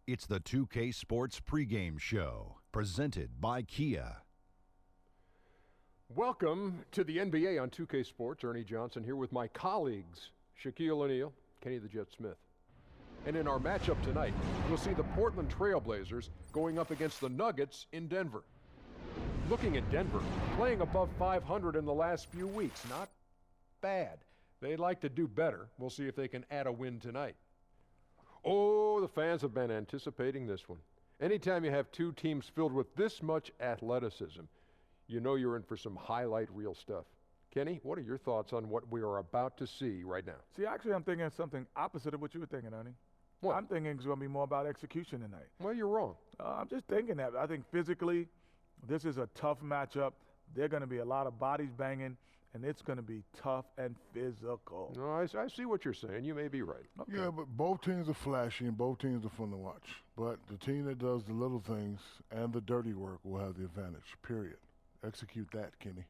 It's the 2K Sports pregame show, presented by Kia. Welcome to the NBA on 2K Sports. Ernie Johnson here with my colleagues, Shaquille O'Neal, Kenny the Jet Smith. And in our matchup tonight, we'll see the Portland Trailblazers going up against the Nuggets in Denver. Looking at Denver, playing above 500 in the last few weeks. Not bad. They'd like to do better. We'll see if they can add a win tonight. Oh, the fans have been anticipating this one. Anytime you have two teams filled with this much athleticism, you know you're in for some highlight reel stuff. Kenny, what are your thoughts on what we are about to see right now? See, actually, I'm thinking something opposite of what you were thinking, Ernie. What? I'm thinking it's going to be more about execution tonight. Well, you're wrong. I'm just thinking that. I think physically, this is a tough matchup. They're going to be a lot of bodies banging, and it's going to be tough and physical. No, I see what you're saying. You may be right. Okay. Yeah, but both teams are flashy and both teams are fun to watch. But the team that does the little things and the dirty work will have the advantage, period. Execute that, Kenny.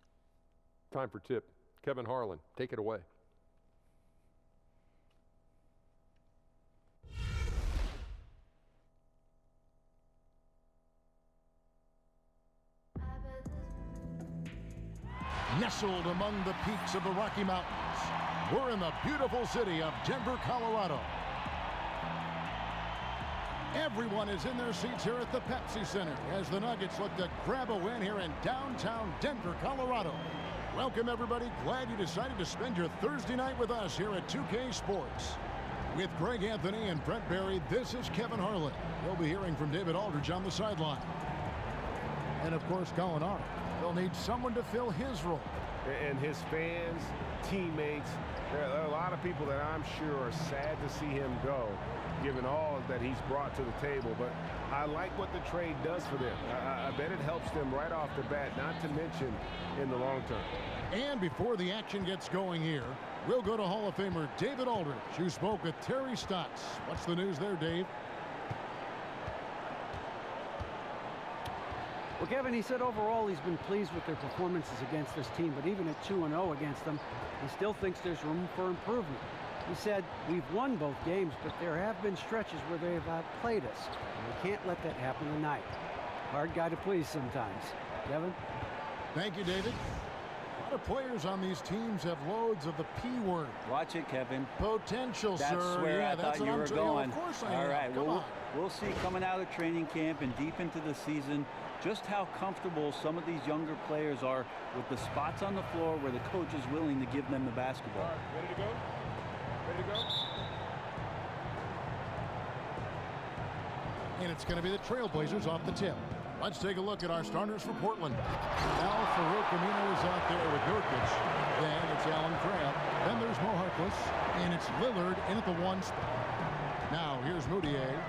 Time for tip. Kevin Harlan, take it away. Nestled among the peaks of the Rocky Mountains, we're in the beautiful city of Denver, Colorado. Everyone is in their seats here at the Pepsi Center as the Nuggets look to grab a win here in downtown Denver, Colorado. Welcome, everybody. Glad you decided to spend your Thursday night with us here at 2K Sports. With Greg Anthony and Brent Barry, this is Kevin Harlan. We'll be hearing from David Aldridge on the sideline. And, of course, Colin Arnold. They'll need someone to fill his role. And his fans, teammates, there are a lot of people that I'm sure are sad to see him go, given all that he's brought to the table. But I like what the trade does for them. I bet it helps them right off the bat, not to mention in the long term. And before the action gets going here, we'll go to Hall of Famer David Aldridge, who spoke with Terry Stotts. What's the news there, Dave? Well, Kevin, he said overall he's been pleased with their performances against this team, but even at 2-0 against them, he still thinks there's room for improvement. He said, we've won both games, but there have been stretches where they have outplayed us, and we can't let that happen tonight. Hard guy to please sometimes. Kevin? Thank you, David. A lot of players on these teams have loads of the P word. Watch it, Kevin. Potential, that's sir. where Yeah, I that's thought what you were I'm going. Of course I All am. right, Come we'll see coming out of training camp and deep into the season just how comfortable some of these younger players are with the spots on the floor where the coach is willing to give them the basketball. All right, ready to go? Ready to go? And it's going to be the Trailblazers off the tip. Let's take a look at our starters for Portland. Al Farouk Amino is out there with Nurkic. Then it's Alan Crabb. Then there's Mo Harkless. And it's Lillard in at the 1 spot. Now here's Moutier.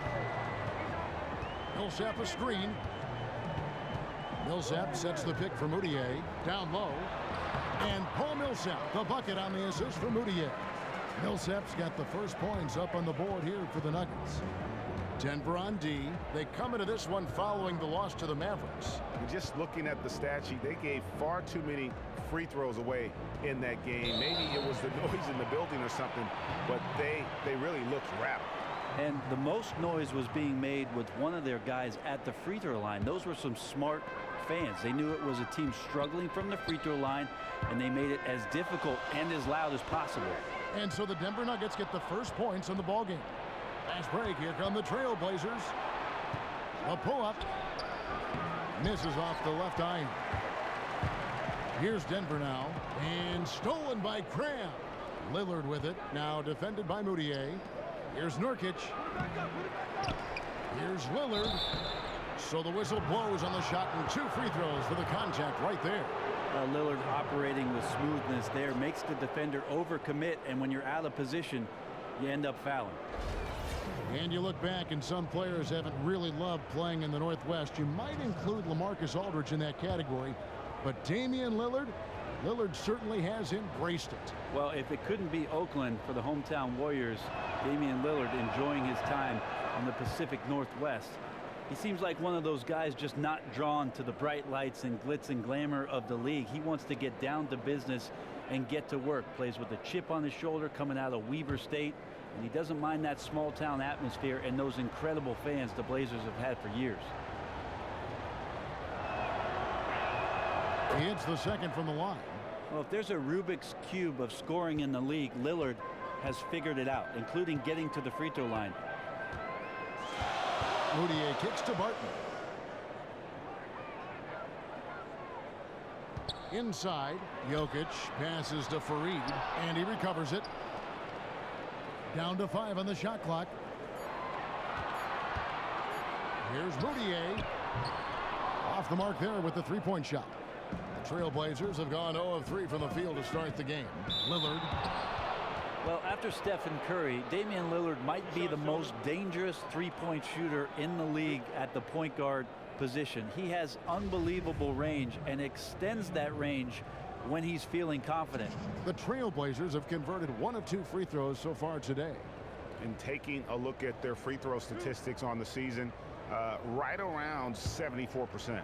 Millsap a screen. Millsap sets the pick for Moutier. Down low. And Paul Millsap, the bucket on the assist for Moutier. Millsap's got the first points up on the board here for the Nuggets. Denver on D. They come into this one following the loss to the Mavericks. Just looking at the stat sheet, they gave far too many free throws away in that game. Maybe it was the noise in the building or something, but they really looked rattled. And the most noise was being made with one of their guys at the free throw line. Those were some smart fans. They knew it was a team struggling from the free throw line, and they made it as difficult and as loud as possible. And so the Denver Nuggets get the first points in the ballgame. Fast break. Here come the Trailblazers. A pull-up. Misses off the left iron. Here's Denver now. And stolen by Crabb. Lillard with it. Now defended by Moutier. Here's Nurkic. Here's Lillard. So the whistle blows on the shot and 2 free throws for the contact right there. Lillard operating with smoothness there makes the defender overcommit, and when you're out of position, you end up fouling. And you look back, and some players haven't really loved playing in the Northwest. You might include LaMarcus Aldridge in that category, but Damian Lillard certainly has embraced it. Well, if it couldn't be Oakland for the hometown Warriors, Damian Lillard enjoying his time in the Pacific Northwest. He seems like one of those guys just not drawn to the bright lights and glitz and glamour of the league. He wants to get down to business and get to work. Plays with a chip on his shoulder coming out of Weber State. And he doesn't mind that small-town atmosphere and those incredible fans the Blazers have had for years. He hits the second from the line. Well, if there's a Rubik's Cube of scoring in the league, Lillard has figured it out, including getting to the free throw line. Moutier kicks to Barton. Inside, Jokic passes to Fareed, and he recovers it. Down to 5 on the shot clock. Here's Moutier. Off the mark there with the three-point shot. The Trailblazers have gone 0 of 3 from the field to start the game. Lillard. Well, after Stephen Curry, Damian Lillard might be the most dangerous three-point shooter in the league at the point guard position. He has unbelievable range and extends that range when he's feeling confident. The Trailblazers have converted 1 of 2 free throws so far today. And taking a look at their free throw statistics on the season, right around 74%.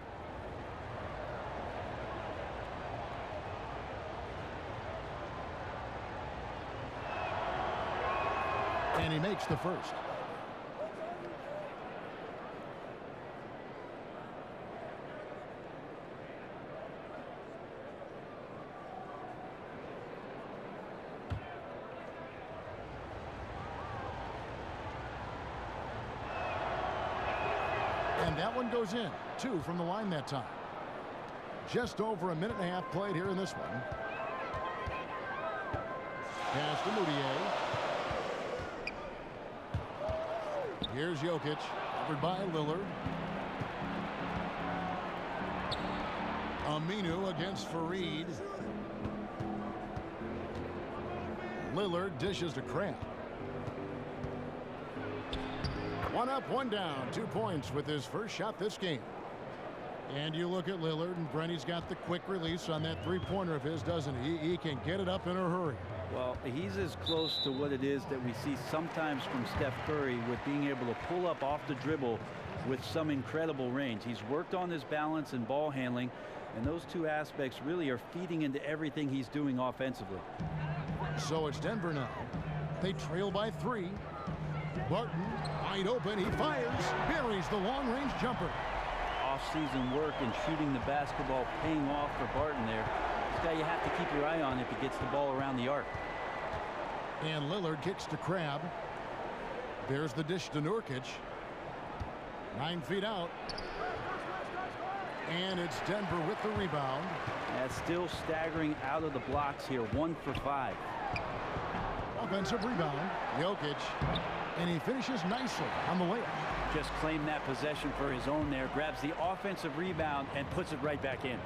And he makes the first. And that one goes in. 2 from the line that time. Just over a minute and a half played here in this one. Pass to Moutier. Here's Jokic, covered by Lillard. Aminu against Fareed. Lillard dishes to Crab. 1 up, 1 down. 2 points with his first shot this game. And you look at Lillard, and Brenny's got the quick release on that three-pointer of his, doesn't he? He can get it up in a hurry. Well, he's as close to what it is that we see sometimes from Steph Curry with being able to pull up off the dribble with some incredible range. He's worked on his balance and ball handling, and those 2 aspects really are feeding into everything he's doing offensively. So it's Denver now. They trail by 3. Barton, wide open, he fires, buries the long-range jumper. Off-season work and shooting the basketball paying off for Barton there. This guy you have to keep your eye on if he gets the ball around the arc. And Lillard kicks to Crab. There's the dish to Nurkic. 9 feet out. And it's Denver with the rebound. That's still staggering out of the blocks here. 1 for 5. Offensive rebound. Jokic. And he finishes nicely on the layup. Just claimed that possession for his own there. Grabs the offensive rebound and puts it right back in.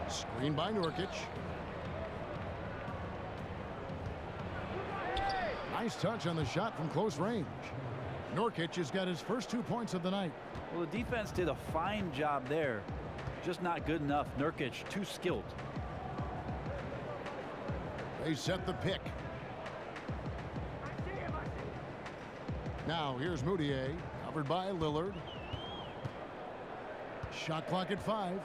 Screen by Nurkic. Nice touch on the shot from close range. Nurkic has got his first 2 points of the night. Well, the defense did a fine job there. Just not good enough. Nurkic, too skilled. They set the pick. Now here's Moutier, covered by Lillard. Shot clock at 5.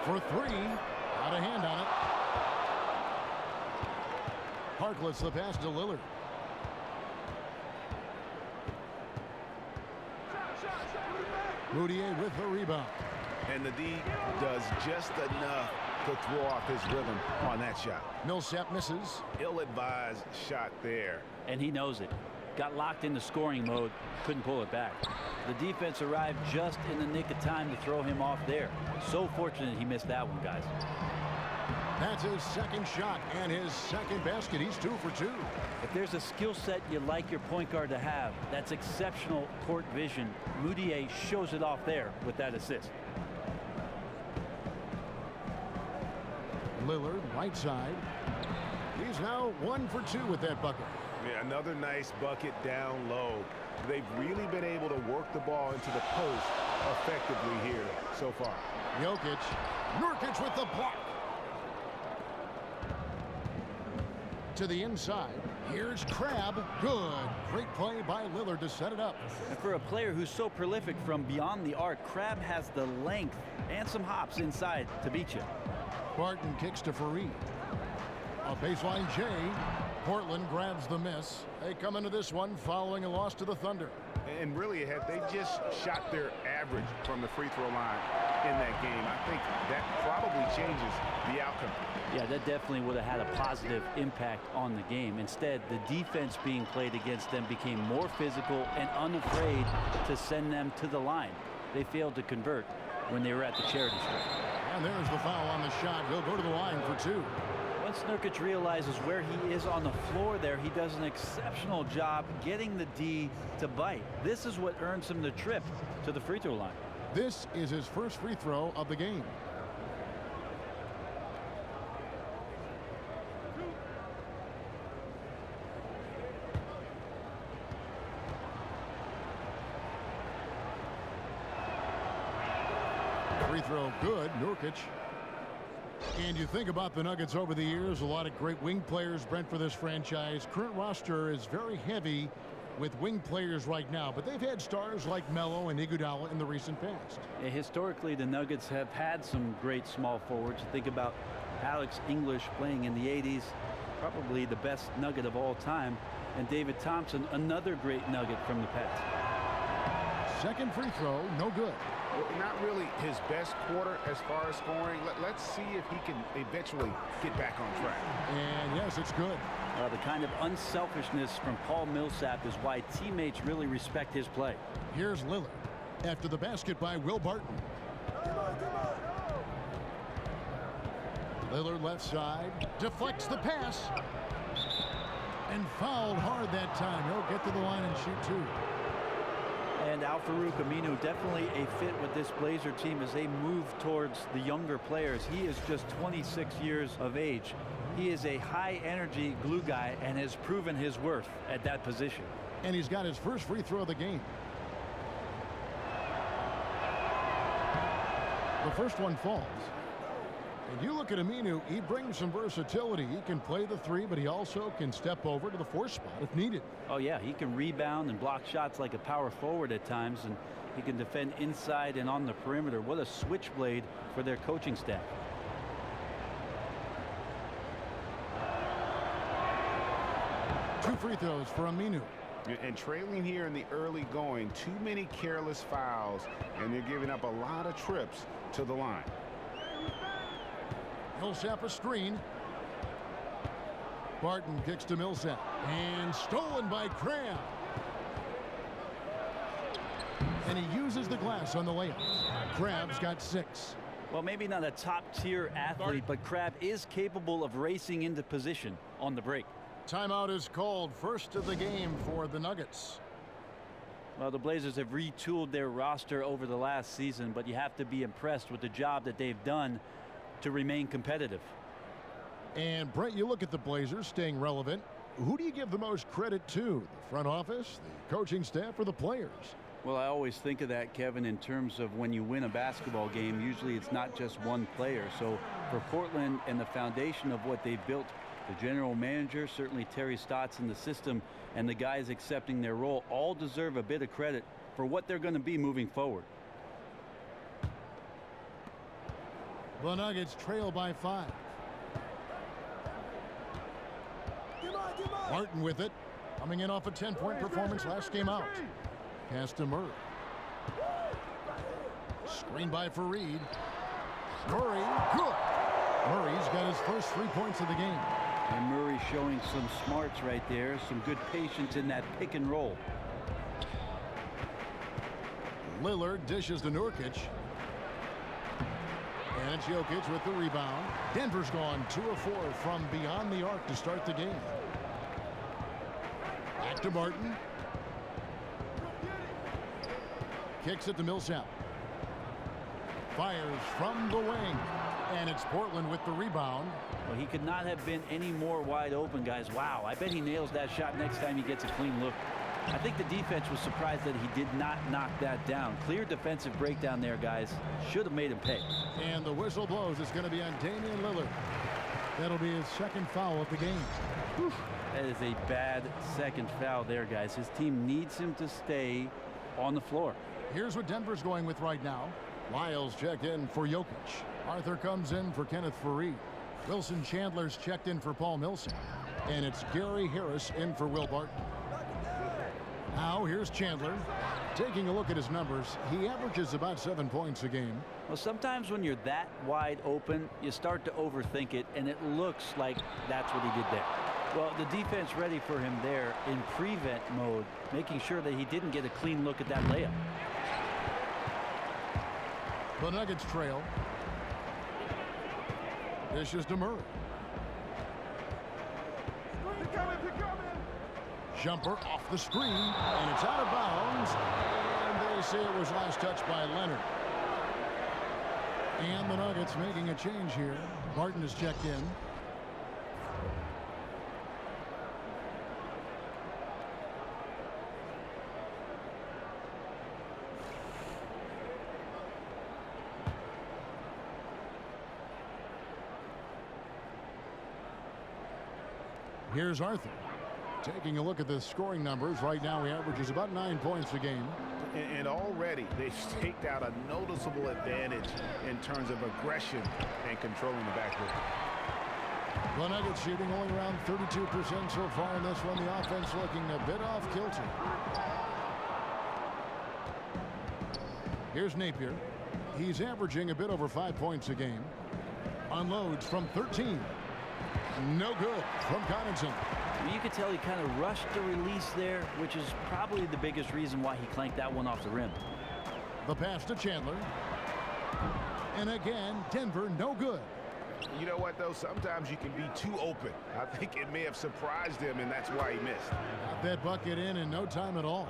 For 3. Out of hand on it. Harkless the pass to Lillard. Moutier with the rebound. And the D does just enough to throw off his rhythm on that shot. Millsap misses. Ill-advised shot there. And he knows it. Got locked into scoring mode. Couldn't pull it back. The defense arrived just in the nick of time to throw him off there. So fortunate he missed that one, guys. That's his second shot and his second basket. He's 2 for 2. If there's a skill set you like your point guard to have, that's exceptional court vision. Moutier shows it off there with that assist. Lillard, right side. He's now 1 for 2 with that bucket. Yeah, another nice bucket down low. They've really been able to work the ball into the post effectively here so far. Jokic. Nurkic with the block. To the inside. Here's Crab. Good. Great play by Lillard to set it up. And for a player who's so prolific from beyond the arc, Crab has the length and some hops inside to beat you. Barton kicks to Fareed. A baseline J. Portland grabs the miss. They come into this one following a loss to the Thunder. And really, had they just shot their average from the free throw line in that game, I think that probably changes the outcome. Yeah, that definitely would have had a positive impact on the game. Instead, the defense being played against them became more physical and unafraid to send them to the line. They failed to convert when they were at the charity stripe. And there's the foul on the shot. He'll go to the line for 2. Once Nurkic realizes where he is on the floor there, he does an exceptional job getting the D to bite. This is what earns him the trip to the free throw line. This is his first free throw of the game. Free throw good, Nurkic. And you think about the Nuggets over the years, a lot of great wing players, Brent, for this franchise. Current roster is very heavy with wing players right now, but they've had stars like Melo and Iguodala in the recent past. Yeah, historically, the Nuggets have had some great small forwards. Think about Alex English playing in the 80s, probably the best Nugget of all time, and David Thompson, another great Nugget from the past. Second free throw, no good. Not really his best quarter as far as scoring. Let's see if he can eventually get back on track. And yes, it's good. The kind of unselfishness from Paul Millsap is why teammates really respect his play. Here's Lillard after the basket by Will Barton. Lillard left side, deflects the pass, and fouled hard that time. He'll get to the line and shoot 2. And Al-Farouq Aminu definitely a fit with this Blazer team as they move towards the younger players. He is just 26 years of age. He is a high-energy glue guy and has proven his worth at that position. And he's got his first free throw of the game. The first one falls. And you look at Aminu, he brings some versatility. He can play the 3, but he also can step over to the 4 spot if needed. Oh, yeah, he can rebound and block shots like a power forward at times, and he can defend inside and on the perimeter. What a switchblade for their coaching staff. Two free throws for Aminu. And trailing here in the early going, too many careless fouls, and they're giving up a lot of trips to the line. Millsap a screen. Barton kicks to Millsap. And stolen by Cram. And he uses the glass on the layup. Crab's got 6. Well, maybe not a top-tier athlete, but Crabbe is capable of racing into position on the break. Timeout is called. First of the game for the Nuggets. Well, the Blazers have retooled their roster over the last season, but you have to be impressed with the job that they've done to remain competitive. And Brent, you look at the Blazers staying relevant. Who do you give the most credit to? The front office, the coaching staff, or the players? Well, I always think of that, Kevin, in terms of when you win a basketball game, usually it's not just one player. So for Portland and the foundation of what they've built, the general manager, certainly Terry Stotts in the system, and the guys accepting their role all deserve a bit of credit for what they're going to be moving forward. The Nuggets trail by 5. Martin with it. Coming in off a 10-point performance last game out. Pass to Murray. Screen by Fareed. Murray, good. Murray's got his first 3 points of the game. And Murray showing some smarts right there, some good patience in that pick and roll. Lillard dishes to Nurkic. And it's Jokic with the rebound. Denver's gone 2 of 4 from beyond the arc to start the game. Back to Barton. Kicks it to Millsap. Fires from the wing. And it's Portland with the rebound. Well, he could not have been any more wide open, guys. Wow, I bet he nails that shot next time he gets a clean look. I think the defense was surprised that he did not knock that down. Clear defensive breakdown there, guys. Should have made him pay. And the whistle blows. It's going to be on Damian Lillard. That'll be his second foul of the game. Whew. That is a bad second foul there, guys. His team needs him to stay on the floor. Here's what Denver's going with right now. Lyles checked in for Jokic. Arthur comes in for Kenneth Faried. Wilson Chandler's checked in for Paul Millsap. And it's Gary Harris in for Will Barton. Now here's Chandler. Taking a look at his numbers, he averages about 7 points a game. Well, sometimes when you're that wide open, you start to overthink it, and it looks like that's what he did there. Well, the defense ready for him there in prevent mode, making sure that he didn't get a clean look at that layup. The Nuggets trail. This is DeMurray. Jumper off the screen, and it's out of bounds. And they say it was last touched by Leonard. And the Nuggets making a change here. Barton is checked in. Here's Arthur. Taking a look at the scoring numbers, right now he averages about 9 points a game. And already they've staked out a noticeable advantage in terms of aggression and controlling the backcourt. The Nuggets shooting only around 32% so far in this one. The offense looking a bit off kilter. Here's Napier. He's averaging a bit over 5 points a game. Unloads from 13. No good from Connaughton. You could tell he kind of rushed the release there, which is probably the biggest reason why he clanked that one off the rim. The pass to Chandler. And again, Denver no good. You know what, though? Sometimes you can be too open. I think it may have surprised him, and that's why he missed. Got that bucket in no time at all.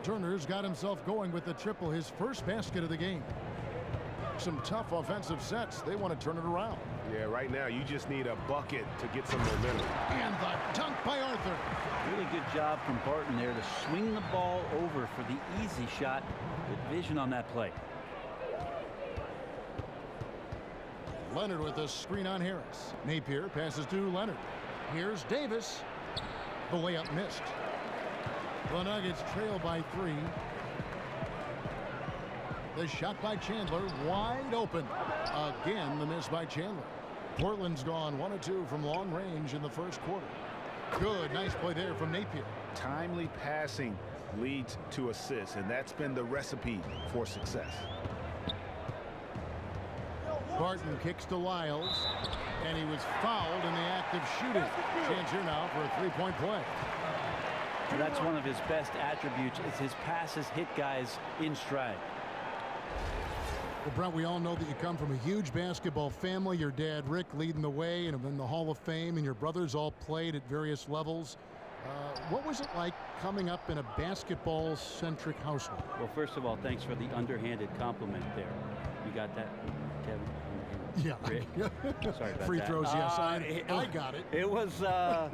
Turner's got himself going with the triple, his first basket of the game. Some tough offensive sets. They want to turn it around. Yeah, right now you just need a bucket to get some momentum. And the dunk by Arthur. Really good job from Barton there to swing the ball over for the easy shot. Good vision on that play. Leonard with a screen on Harris. Napier passes to Leonard. Here's Davis. The layup missed. The Nuggets trail by 3. The shot by Chandler, wide open. Again, the miss by Chandler. Portland's gone 1 of 2 from long range in the first quarter. Good, nice play there from Napier. Timely passing leads to assists, and that's been the recipe for success. Barton kicks to Lyles, and he was fouled in the act of shooting. Chance here now for a 3-point play. That's one of his best attributes, is his passes hit guys in stride. Well, Brent, we all know that you come from a huge basketball family. Your dad, Rick, leading the way and in the Hall of Fame, and your brothers all played at various levels. What was it like coming up in a basketball-centric household? Well, first of all, thanks for the underhanded compliment there. You got that, Kevin? Yeah. Sorry about Free that. throws, yes. I got it. It was a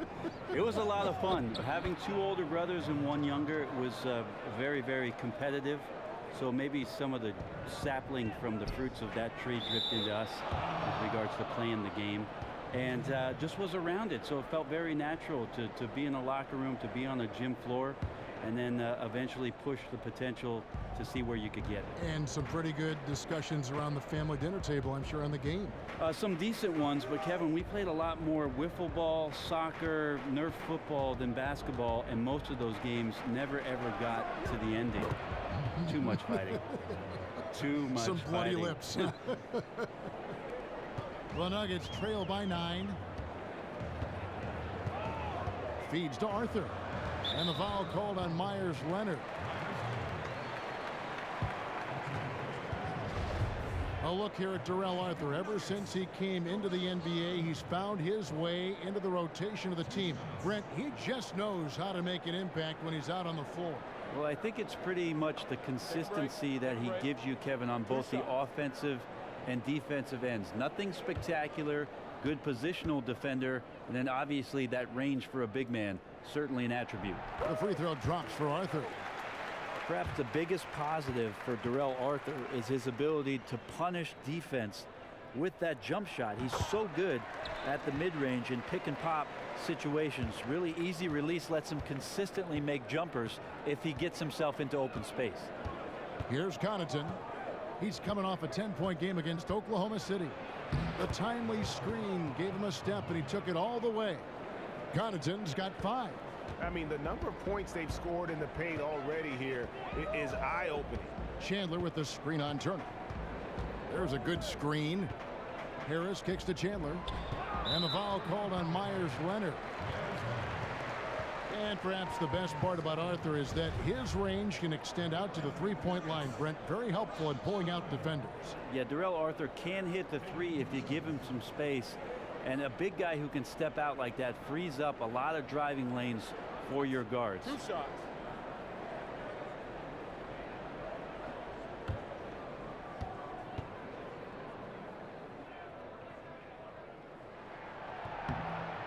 lot of fun. Having 2 older brothers and 1 younger, it was very, very competitive. So maybe some of the sapling from the fruits of that tree dripped into us with regards to playing the game. And just was around it. So it felt very natural to be in a locker room, to be on a gym floor, and then eventually push the potential to see where you could get. And some pretty good discussions around the family dinner table, I'm sure, on the game. Some decent ones, but Kevin, we played a lot more wiffle ball, soccer, Nerf football than basketball, and most of those games never ever got to the ending. Too much fighting. Too much some bloody fighting. lips. The Nuggets trail by 9. Feeds to Arthur. And the foul called on Myers Leonard. A look here at Darrell Arthur. Ever since he came into the NBA, he's found his way into the rotation of the team. Brent, he just knows how to make an impact when he's out on the floor. Well, I think it's pretty much the consistency that he gives you, Kevin, on both the offensive and defensive ends. Nothing spectacular, good positional defender, and then obviously that range for a big man, certainly an attribute. The free throw drops for Arthur. Perhaps the biggest positive for Darrell Arthur is his ability to punish defense with that jump shot. He's so good at the mid-range and pick and pop situations. Really easy release, lets him consistently make jumpers if he gets himself into open space. Here's Connaughton. He's coming off a 10-point game against Oklahoma City. The timely screen gave him a step, and he took it all the way. Connaughton's got 5. I mean, the number of points they've scored in the paint already here is eye-opening. Chandler with the screen on Turner. There's a good screen. Harris kicks to Chandler. And the foul called on Myers-Leonard. And perhaps the best part about Arthur is that his range can extend out to the three-point line, Brent. Very helpful in pulling out defenders. Yeah, Darrell Arthur can hit the three if you give him some space. And a big guy who can step out like that frees up a lot of driving lanes for your guards. 2 shots.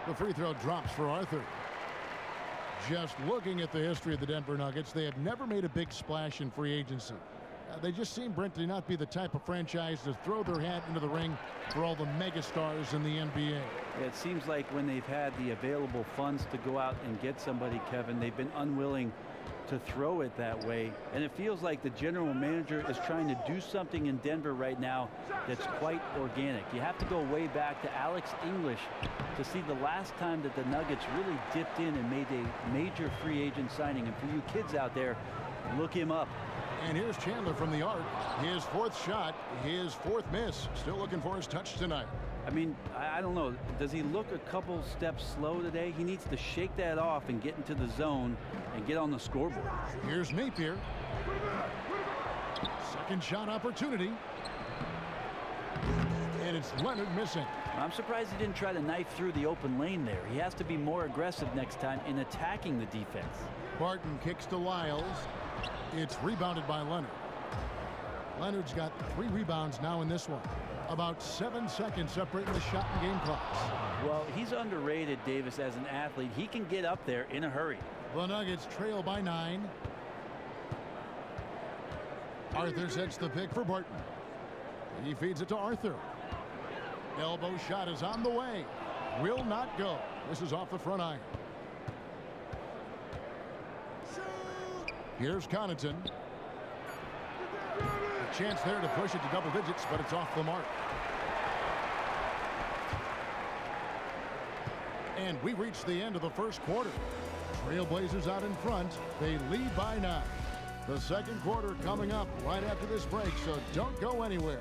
The free throw drops for Arthur. Just looking at the history of the Denver Nuggets, they have never made a big splash in free agency. They just seem, Brent, to not be the type of franchise to throw their hat into the ring for all the megastars in the NBA. Yeah, it seems like when they've had the available funds to go out and get somebody, Kevin, they've been unwilling to throw it that way. And it feels like the general manager is trying to do something in Denver right now that's quite organic. You have to go way back to Alex English to see the last time that the Nuggets really dipped in and made a major free agent signing. And for you kids out there, look him up. And here's Chandler from the arc. His 4th shot, his 4th miss. Still looking for his touch tonight. I mean, I don't know. Does he look a couple steps slow today? He needs to shake that off and get into the zone and get on the scoreboard. Here's Napier. Second shot opportunity. And it's Leonard missing. I'm surprised he didn't try to knife through the open lane there. He has to be more aggressive next time in attacking the defense. Barton kicks to Lyles. It's rebounded by Leonard. Leonard's got 3 rebounds now in this one. About 7 seconds separating the shot and game clocks. Well, he's underrated, Davis, as an athlete. He can get up there in a hurry. The Nuggets trail by 9. Arthur sets the pick for Barton. He feeds it to Arthur. Elbow shot is on the way. Will not go. This is off the front iron. Here's Connaughton. A chance there to push it to double digits, but it's off the mark. And we reached the end of the first quarter. Trailblazers out in front. They lead by 9. The second quarter coming up right after this break, so don't go anywhere.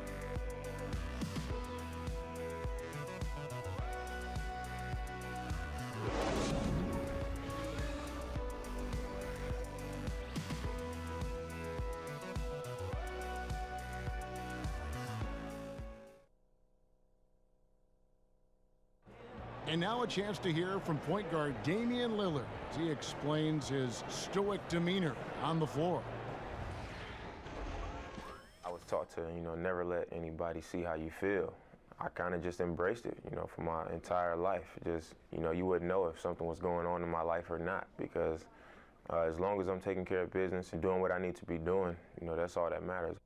And now a chance to hear from point guard Damian Lillard as he explains his stoic demeanor on the floor. I was taught to, never let anybody see how you feel. I kind of just embraced it, for my entire life. Just, you wouldn't know if something was going on in my life or not, because as long as I'm taking care of business and doing what I need to be doing, that's all that matters.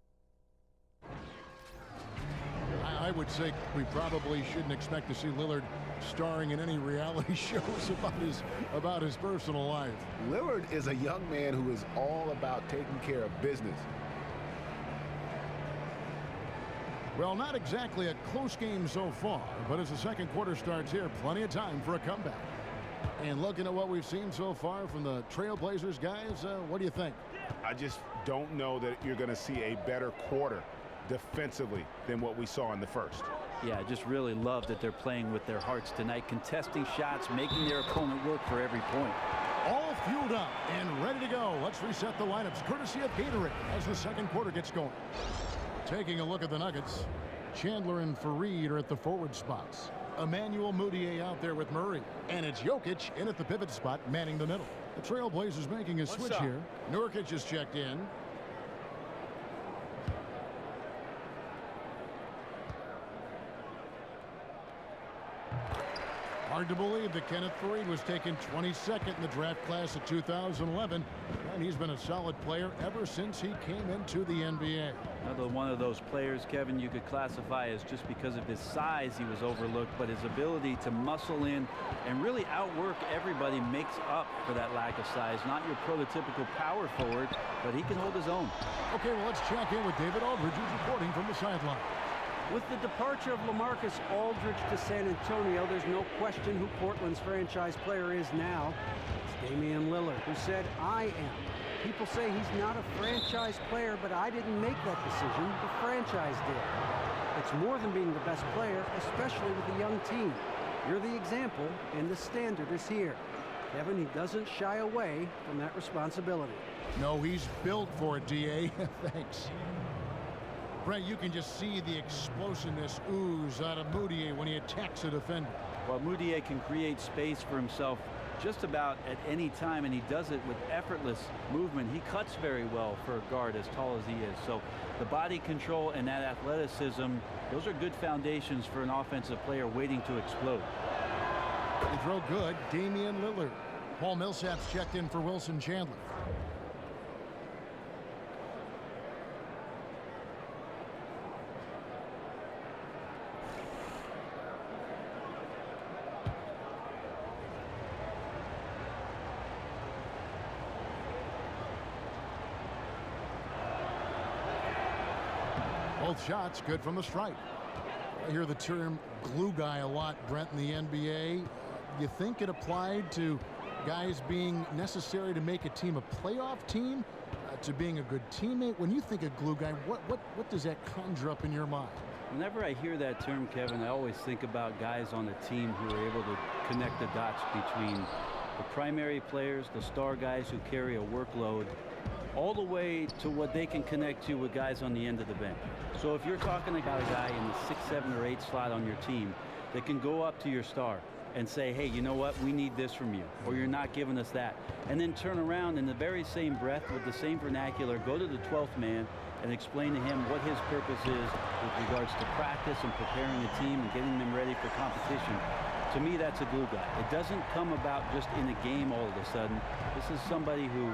I would say we probably shouldn't expect to see Lillard starring in any reality shows about his personal life. Lillard is a young man who is all about taking care of business. Well, not exactly a close game so far, but as the second quarter starts here, plenty of time for a comeback. And looking at what we've seen so far from the Trailblazers guys, what do you think? I just don't know that you're going to see a better quarter defensively than what we saw in the first. Yeah, I just really love that they're playing with their hearts tonight, contesting shots, making their opponent work for every point. All fueled up and ready to go. Let's reset the lineups courtesy of Gatorade as the second quarter gets going. Taking a look at the Nuggets, Chandler and Fareed are at the forward spots. Emmanuel Mudiay out there with Murray. And it's Jokic in at the pivot spot, manning the middle. The Trailblazers making a switch here. Nurkic is checked in. Hard to believe that Kenneth Fareed was taken 22nd in the draft class of 2011. and he's been a solid player ever since he came into the NBA. Another one of those players, Kevin, you could classify as just because of his size he was overlooked, but his ability to muscle in and really outwork everybody makes up for that lack of size. Not your prototypical power forward, but he can hold his own. Okay, well, let's check in with David Aldridge, who's reporting from the sideline. With the departure of LaMarcus Aldridge to San Antonio, there's no question who Portland's franchise player is now. It's Damian Lillard, who said, "I am." People say he's not a franchise player, but I didn't make that decision. The franchise did. It's more than being the best player, especially with a young team. You're the example, and the standard is here. Kevin, he doesn't shy away from that responsibility. No, he's built for it, D.A. Thanks. Brent, you can just see the explosiveness ooze out of Moutier when he attacks a defender. Well, Moutier can create space for himself just about at any time, and he does it with effortless movement. He cuts very well for a guard as tall as he is. So the body control and that athleticism, those are good foundations for an offensive player waiting to explode. They throw good, Damian Lillard. Paul Millsap's checked in for Wilson Chandler. Both shots good from the stripe. I hear the term glue guy a lot, Brent, in the NBA. You think it applied to guys being necessary to make a team a playoff team, to being a good teammate? When you think of glue guy, what does that conjure up in your mind? Whenever I hear that term, Kevin, I always think about guys on the team who are able to connect the dots between the primary players, the star guys who carry a workload, all the way to what they can connect to with guys on the end of the bench. So if you're talking about a guy in the 6, 7, or 8 slot on your team that can go up to your star and say, hey, you know what, we need this from you, or you're not giving us that, and then turn around in the very same breath with the same vernacular, go to the 12th man and explain to him what his purpose is with regards to practice and preparing the team and getting them ready for competition. To me, that's a glue guy. It doesn't come about just in a game all of a sudden. This is somebody who,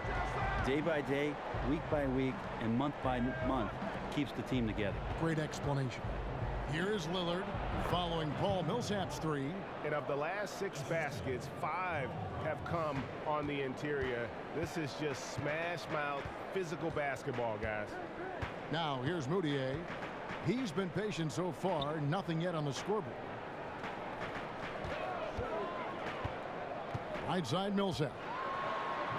day by day, week by week, and month by month, keeps the team together. Great explanation. Here is Lillard following Paul Millsap's three. And of the last 6 baskets, 5 have come on the interior. This is just smash mouth physical basketball, guys. Now here's Moutier. He's been patient so far, nothing yet on the scoreboard. Right side Millsap.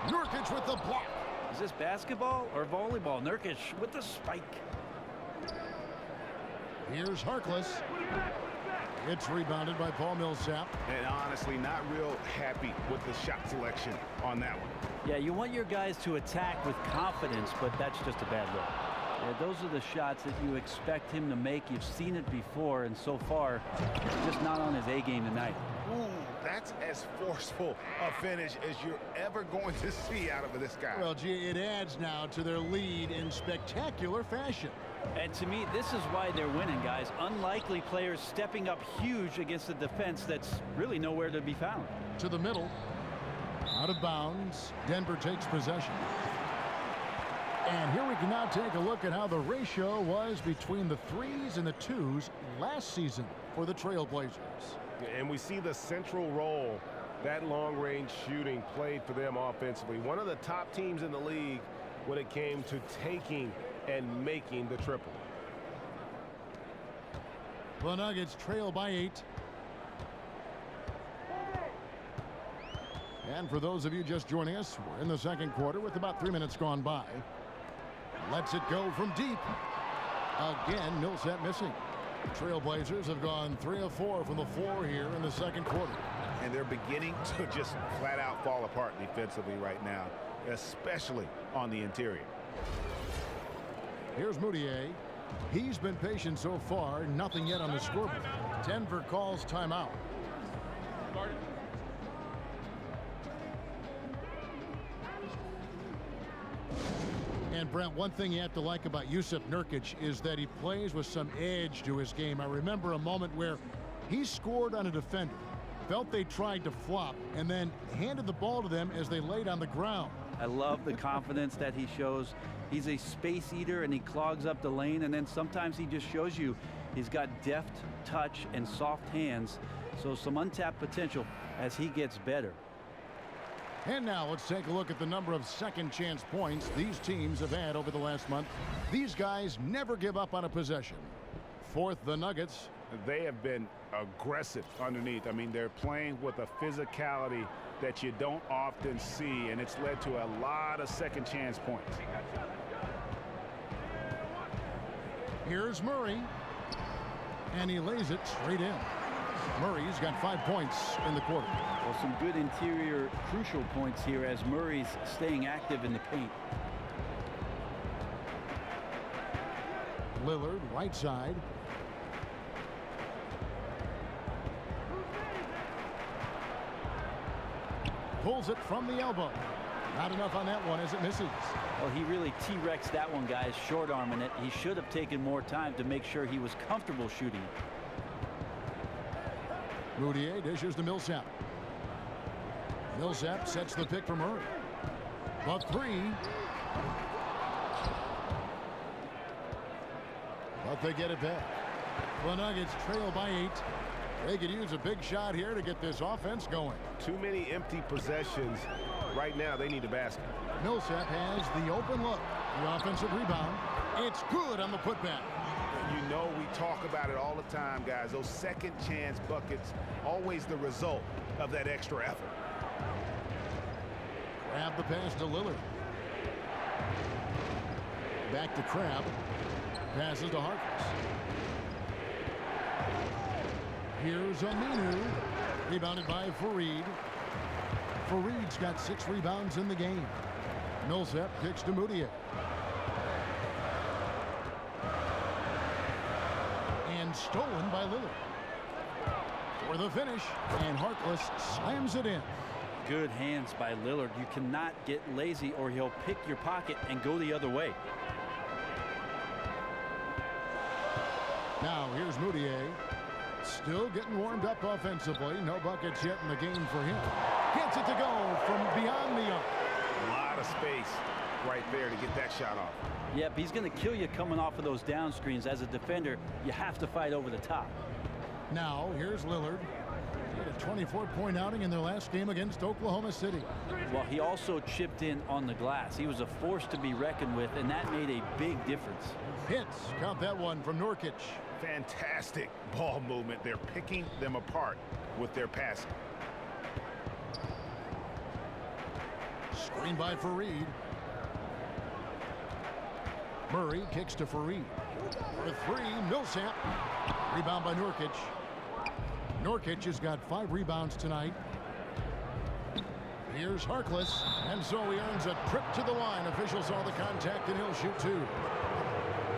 Nurkic with the block. Is this basketball or volleyball? Nurkic with the spike. Here's Harkless. It's rebounded by Paul Millsap. And honestly, not real happy with the shot selection on that one. Yeah, you want your guys to attack with confidence, but that's just a bad look. Yeah, those are the shots that you expect him to make. You've seen it before, and so far, just not on his A game tonight. Ooh, that's as forceful a finish as you're ever going to see out of this guy. Well, gee, it adds now to their lead in spectacular fashion. And to me, this is why they're winning, guys. Unlikely players stepping up huge against a defense that's really nowhere to be found. To the middle. Out of bounds. Denver takes possession. And here we can now take a look at how the ratio was between the 3s and the 2s last season for the Trailblazers. And we see the central role that long-range shooting played for them offensively. One of the top teams in the league when it came to taking and making the triple. The Nuggets trail by 8. And for those of you just joining us, we're in the second quarter with about 3 minutes gone by. Lets it go from deep. Again, Millsap missing. The Trailblazers have gone 3 of 4 from the floor here in the second quarter. And they're beginning to just flat out fall apart defensively right now, especially on the interior. Here's Moutier. He's been patient so far, nothing yet on the scoreboard. Denver calls timeout. And Brent, one thing you have to like about Jusuf Nurkic is that he plays with some edge to his game. I remember a moment where he scored on a defender, felt they tried to flop, and then handed the ball to them as they laid on the ground. I love the confidence that he shows. He's a space eater, and he clogs up the lane, and then sometimes he just shows you he's got deft touch and soft hands. So some untapped potential as he gets better. And now let's take a look at the number of second chance points these teams have had over the last month. These guys never give up on a possession. Fourth, the Nuggets. They have been aggressive underneath. I mean, they're playing with a physicality that you don't often see, and it's led to a lot of second chance points. Here's Murray, and he lays it straight in. Murray's got 5 points in the quarter. Well, some good interior crucial points here as Murray's staying active in the paint. Lillard, right side. Pulls it from the elbow. Not enough on that one as it misses. Well, he really T-Rexed that one, guys, short-arming it. He should have taken more time to make sure he was comfortable shooting it. Moutier dishes to Millsap. Millsap sets the pick for Murray. The three. But they get it back. The Nuggets trail by 8. They could use a big shot here to get this offense going. Too many empty possessions. Right now, they need a basket. Millsap has the open look. The offensive rebound. It's good on the putback. You know, we talk about it all the time, guys. Those second chance buckets, always the result of that extra effort. Crab the pass to Lillard. Back to Crab. Passes to Harkless. Here's Aminu. Rebounded by Fareed. Fareed's got 6 rebounds in the game. Millsap kicks to Moutier. And stolen by Lillard. For the finish. And Harkless slams it in. Good hands by Lillard. You cannot get lazy or he'll pick your pocket and go the other way. Now here's Moutier. Still getting warmed up offensively. No buckets yet in the game for him. Gets it to go from beyond the arc. A lot of space right there to get that shot off. Yep, he's going to kill you coming off of those down screens. As a defender, you have to fight over the top. Now here's Lillard. He had a 24-point outing in their last game against Oklahoma City. Well, he also chipped in on the glass. He was a force to be reckoned with, and that made a big difference. Hits. Count that one from Nurkic. Fantastic ball movement. They're picking them apart with their passing. Screen by Fareed. Murray kicks to Fareed. For 3, Millsap. Rebound by Nurkic. Nurkic has got 5 rebounds tonight. Here's Harkless, and so he earns a trip to the line. Officials saw the contact, and he'll shoot 2.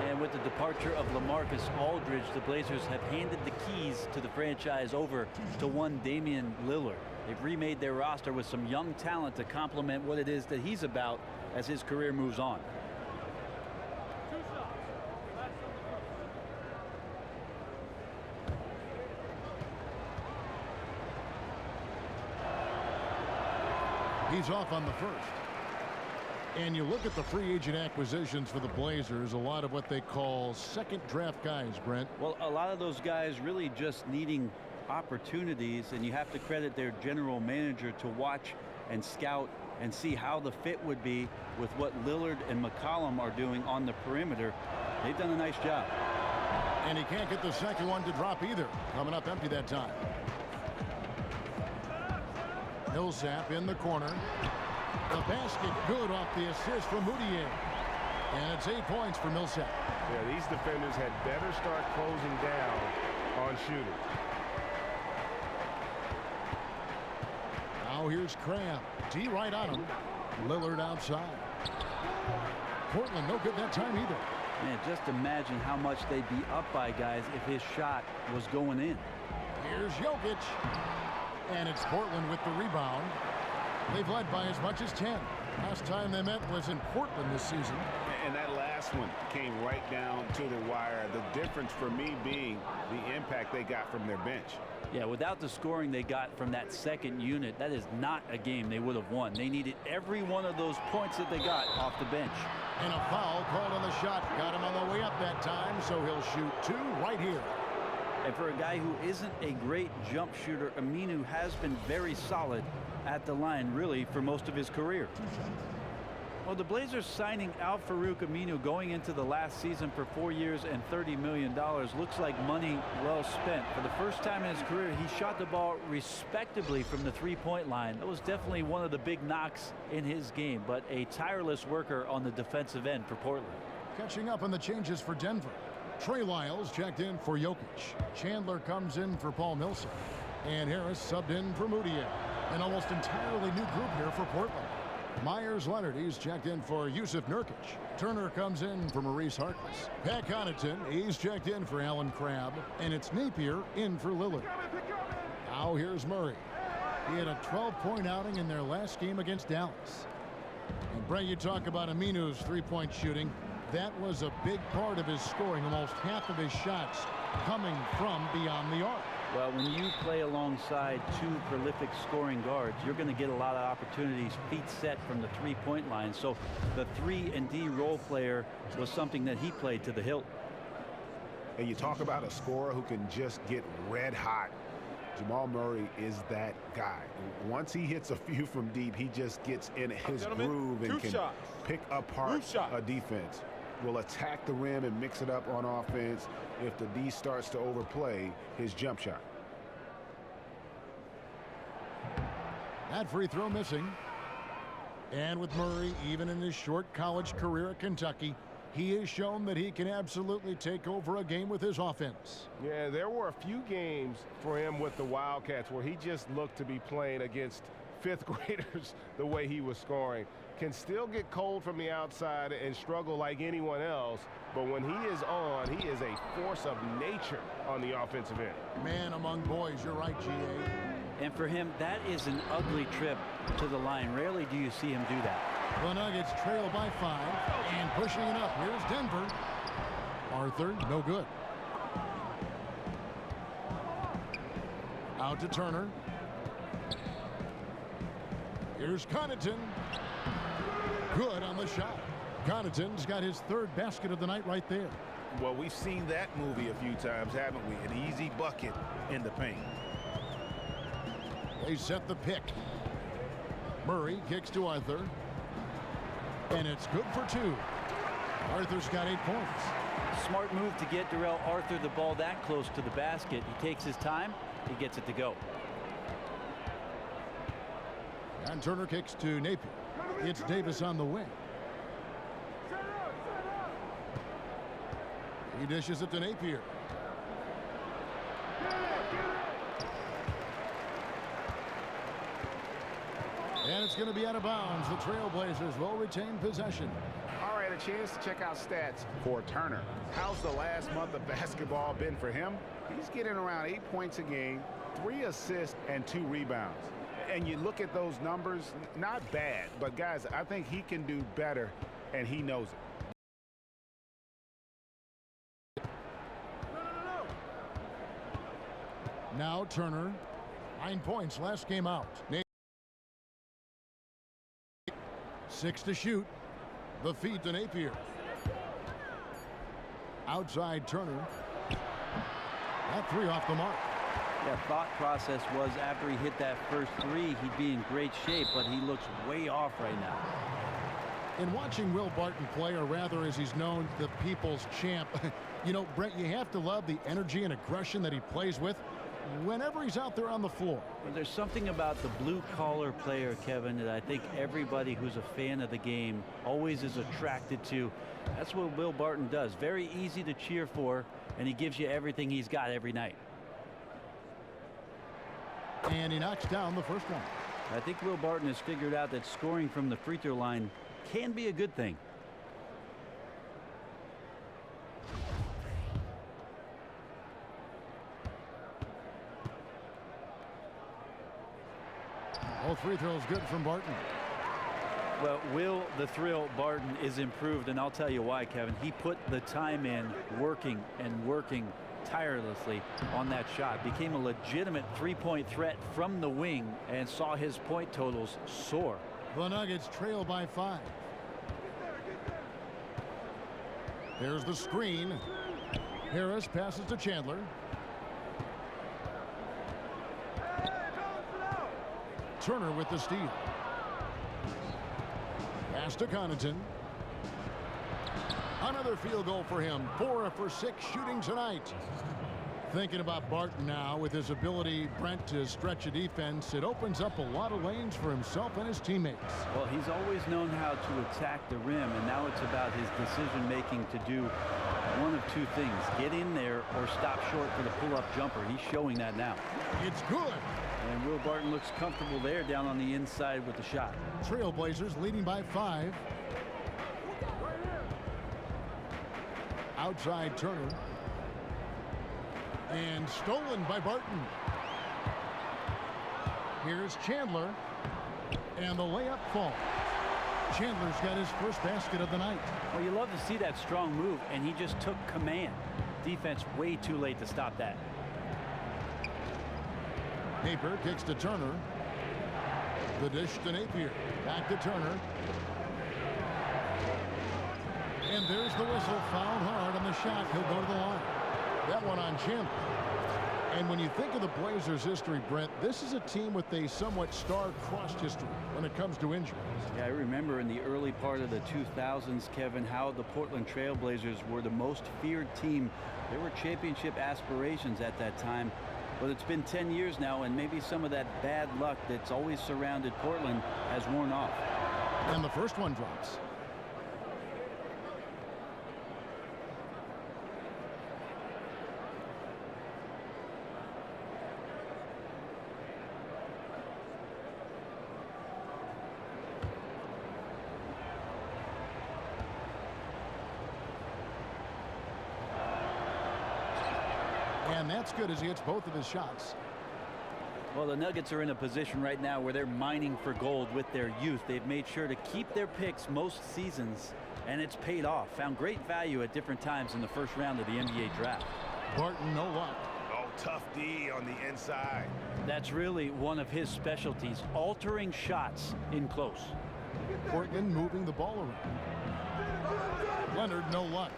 And with the departure of LaMarcus Aldridge, the Blazers have handed the keys to the franchise over to one Damian Lillard. They've remade their roster with some young talent to complement what it is that he's about as his career moves on. He's off on the first. And you look at the free agent acquisitions for the Blazers, a lot of what they call second draft guys, Brent. Well, a lot of those guys really just needing opportunities, and you have to credit their general manager to watch and scout and see how the fit would be with what Lillard and McCollum are doing on the perimeter. They've done a nice job. And he can't get the second one to drop either. Coming up empty that time. Millsap in the corner. The basket good off the assist from Moutier. And it's 8 points for Millsap. Yeah, these defenders had better start closing down on shooters. Now here's Crab. D right on him. Lillard outside. Portland no good that time either. Man, just imagine how much they'd be up by, guys, if his shot was going in. Here's Jokic. And it's Portland with the rebound. They've led by as much as 10. Last time they met was in Portland this season. And that last last one came right down to the wire. The difference for me being the impact they got from their bench. Yeah, without the scoring they got from that second unit, that is not a game they would have won. They needed every one of those points that they got off the bench. And a foul called on the shot. Got him on the way up that time, so he'll shoot 2 right here. And for a guy who isn't a great jump shooter, Aminu has been very solid at the line, really, for most of his career. Well, the Blazers signing Al-Farouq Aminu going into the last season for 4 years and $30 million looks like money well spent. For the first time in his career, he shot the ball respectably from the three-point line. That was definitely one of the big knocks in his game, but a tireless worker on the defensive end for Portland. Catching up on the changes for Denver. Trey Lyles checked in for Jokic. Chandler comes in for Paul Millsap. And Harris subbed in for Moutier. An almost entirely new group here for Portland. Myers Leonard, he's checked in for Yusuf Nurkic. Turner comes in for Maurice Harkless. Pat Connaughton, he's checked in for Alan Crabb. And it's Napier in for Lillard. Now here's Murray. He had a 12-point outing in their last game against Dallas. And Brett, you talk about Aminu's three-point shooting. That was a big part of his scoring. Almost half of his shots coming from beyond the arc. Well, when you play alongside 2 prolific scoring guards, you're going to get a lot of opportunities, feet set from the three-point line. So the 3-and-D role player was something that he played to the hilt. And you talk about a scorer who can just get red hot. Jamal Murray is that guy. Once he hits a few from deep, he just gets in his groove and can pick apart a defense. Will attack the rim and mix it up on offense if the D starts to overplay his jump shot. That free throw missing. And with Murray, even in his short college career at Kentucky, he has shown that he can absolutely take over a game with his offense. Yeah, there were a few games for him with the Wildcats where he just looked to be playing against 5th graders the way he was scoring. Can still get cold from the outside and struggle like anyone else, but when he is on, he is a force of nature on the offensive end. Man among boys, you're right, G.A. And for him, that is an ugly trip to the line. Rarely do you see him do that. The Nuggets trail by 5 and pushing it up. Here's Denver. Arthur, no good. Out to Turner. Here's Connaughton. Good on the shot. Connaughton's got his 3rd basket of the night right there. Well, we've seen that movie a few times, haven't we? An easy bucket in the paint. They set the pick. Murray kicks to Arthur. And it's good for 2. Arthur's got 8 points. Smart move to get Darrell Arthur the ball that close to the basket. He takes his time. He gets it to go. And Turner kicks to Napier. It's Davis on the wing. He dishes it to Napier. And it's going to be out of bounds. The Trailblazers will retain possession. All right, a chance to check out stats for Turner. How's the last month of basketball been for him? He's getting around 8 points a game, 3 assists, and 2 rebounds. And you look at those numbers, not bad, but guys, I think he can do better, and he knows it. Now Turner, 9 points last game out. 6 to shoot. The feed to Napier. Outside Turner. That 3 off the mark. Yeah, thought process was after he hit that first 3, he'd be in great shape, but he looks way off right now. In watching Will Barton play, or rather as he's known, the people's champ, you know, Brett, you have to love the energy and aggression that he plays with whenever he's out there on the floor. Well, there's something about the blue-collar player, Kevin, that I think everybody who's a fan of the game always is attracted to. That's what Will Barton does. Very easy to cheer for, and he gives you everything he's got every night. And he knocks down the first one. I think Will Barton has figured out that scoring from the free throw line can be a good thing. All free throws good from Barton. Well, Will the Thrill Barton is improved, and I'll tell you why, Kevin. He put the time in, working tirelessly on that shot. Became a legitimate three-point threat from the wing and saw his point totals soar. The Nuggets trail by 5. There's the screen. Harris passes to Chandler. Turner with the steal. Pass to Connaughton. Another field goal for him. 4 for 6 shooting tonight. Thinking about Barton now with his ability, Brent, to stretch a defense. It opens up a lot of lanes for himself and his teammates. Well, he's always known how to attack the rim, and now it's about his decision-making to do one of two things: get in there or stop short for the pull-up jumper. He's showing that now. It's good. And Will Barton looks comfortable there down on the inside with the shot. Trailblazers leading by 5. Outside Turner. And stolen by Barton. Here's Chandler. And the layup falls. Chandler's got his first basket of the night. Well, you love to see that strong move, and he just took command. Defense way too late to stop that. Napier kicks to Turner. The dish to Napier. Back to Turner. And there's the whistle. Fouled hard on the shot. He'll go to the line. That one on Chandler. And when you think of the Blazers' history, Brent, this is a team with a somewhat star-crossed history when it comes to injuries. Yeah, I remember in the early part of the 2000s, Kevin, how the Portland Trailblazers were the most feared team. There were championship aspirations at that time. But it's been 10 years now, and maybe some of that bad luck that's always surrounded Portland has worn off. And the first one drops. And that's good as he hits both of his shots. Well, the Nuggets are in a position right now where they're mining for gold with their youth. They've made sure to keep their picks most seasons, and it's paid off. Found great value at different times in the first round of the NBA draft. Barton, no luck. Oh, tough D on the inside. That's really one of his specialties, altering shots in close. Portland moving the ball around. Leonard, no luck.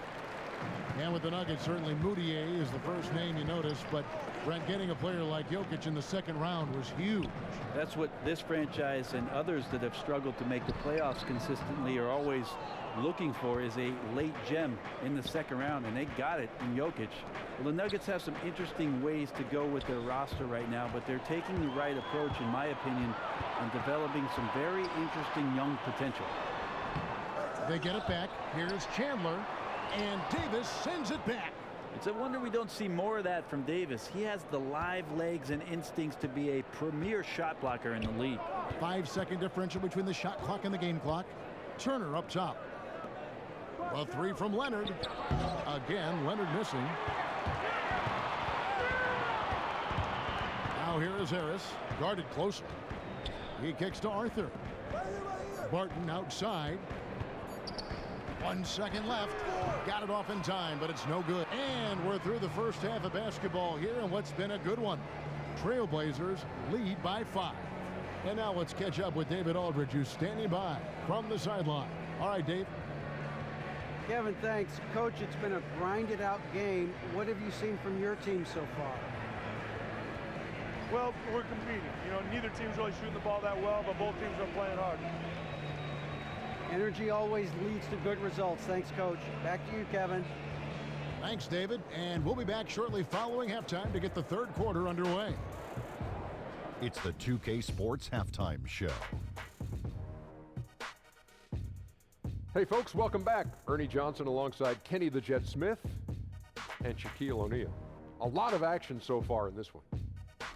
And with the Nuggets, certainly Moutier is the first name you notice, but Brent, getting a player like Jokic in the second round was huge. That's what this franchise and others that have struggled to make the playoffs consistently are always looking for, is a late gem in the second round, and they got it in Jokic. Well, the Nuggets have some interesting ways to go with their roster right now, but they're taking the right approach, in my opinion, and developing some very interesting young potential. They get it back. Here's Chandler. And Davis sends it back. It's a wonder we don't see more of that from Davis. He has the live legs and instincts to be a premier shot blocker in the league. 5-second differential between the shot clock and the game clock. Turner up top. A three from Leonard. Again, Leonard missing. Now here is Harris, guarded closer. He kicks to Arthur. Barton outside. 1 second left. Got it off in time, but it's no good. And we're through the first half of basketball here in what's been a good one. Trailblazers lead by 5. And now let's catch up with David Aldridge, who's standing by from the sideline. All right, Dave. Kevin, thanks. Coach, it's been a grinded out game. What have you seen from your team so far? Well, we're competing. You know, neither team's really shooting the ball that well, but both teams are playing hard. Energy always leads to good results. Thanks, Coach. Back to you, Kevin. Thanks, David. And we'll be back shortly following halftime to get the third quarter underway. It's the 2K Sports Halftime Show. Hey, folks, welcome back. Ernie Johnson alongside Kenny the Jet Smith and Shaquille O'Neal. A lot of action so far in this one.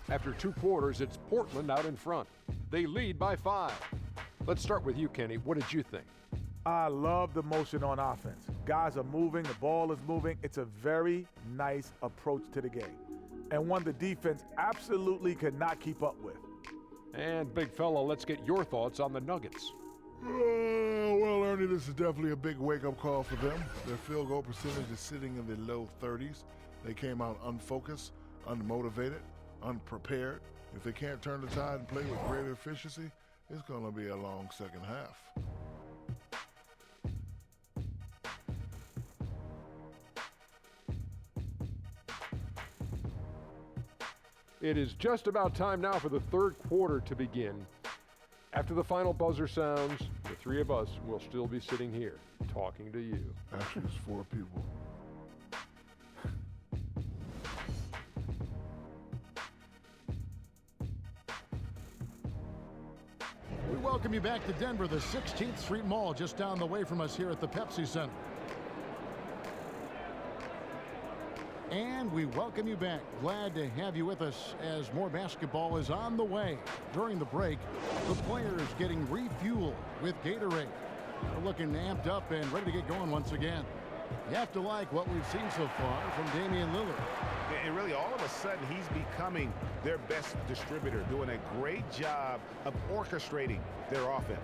After 2 quarters, it's Portland out in front. They lead by 5. Let's start with you, Kenny. What did you think? I love the motion on offense. Guys are moving, the ball is moving. It's a very nice approach to the game, and one the defense absolutely could not keep up with. And big fella, let's get your thoughts on the Nuggets. Well, Ernie, this is definitely a big wake-up call for them. Their field goal percentage is sitting in the low 30s. They came out unfocused, unmotivated, unprepared. If they can't turn the tide and play with greater efficiency, it's going to be a long second half. It is just about time now for the third quarter to begin. After the final buzzer sounds, the three of us will still be sitting here talking to you. Actually, it's 4 people. We welcome you back to Denver, the 16th Street Mall, just down the way from us here at the Pepsi Center. And we welcome you back. Glad to have you with us as more basketball is on the way. During the break, the players getting refueled with Gatorade. They're looking amped up and ready to get going once again. You have to like what we've seen so far from Damian Lillard. And really, all of a sudden, he's becoming their best distributor, doing a great job of orchestrating their offense.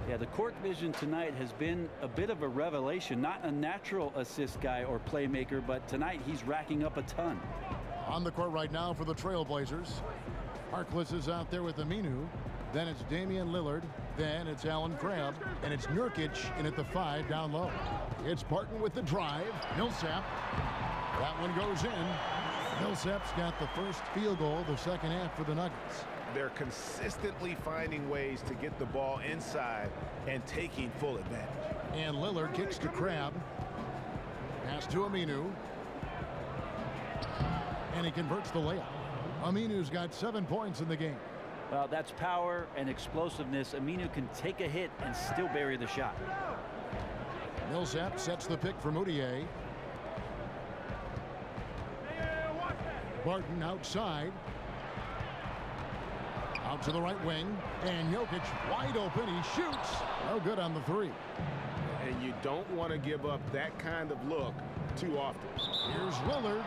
Yeah, the court vision tonight has been a bit of a revelation. Not a natural assist guy or playmaker, but tonight he's racking up a ton. On the court right now for the Trailblazers. Harkless is out there with Aminu. Then it's Damian Lillard. Then it's Allen Crabbe. And it's Nurkic in at the 5 down low. It's Barton with the drive. Millsap. That one goes in. Millsap's got the first field goal of the second half for the Nuggets. They're consistently finding ways to get the ball inside and taking full advantage. And Lillard kicks to Crabbe. Pass to Aminu. And he converts the layup. Aminu's got 7 points in the game. Well, that's power and explosiveness. Aminu can take a hit and still bury the shot. Millsap sets the pick for Moutier. Barton outside. Out to the right wing. And Jokic wide open. He shoots. No good on the 3. And you don't want to give up that kind of look too often. Here's Lillard.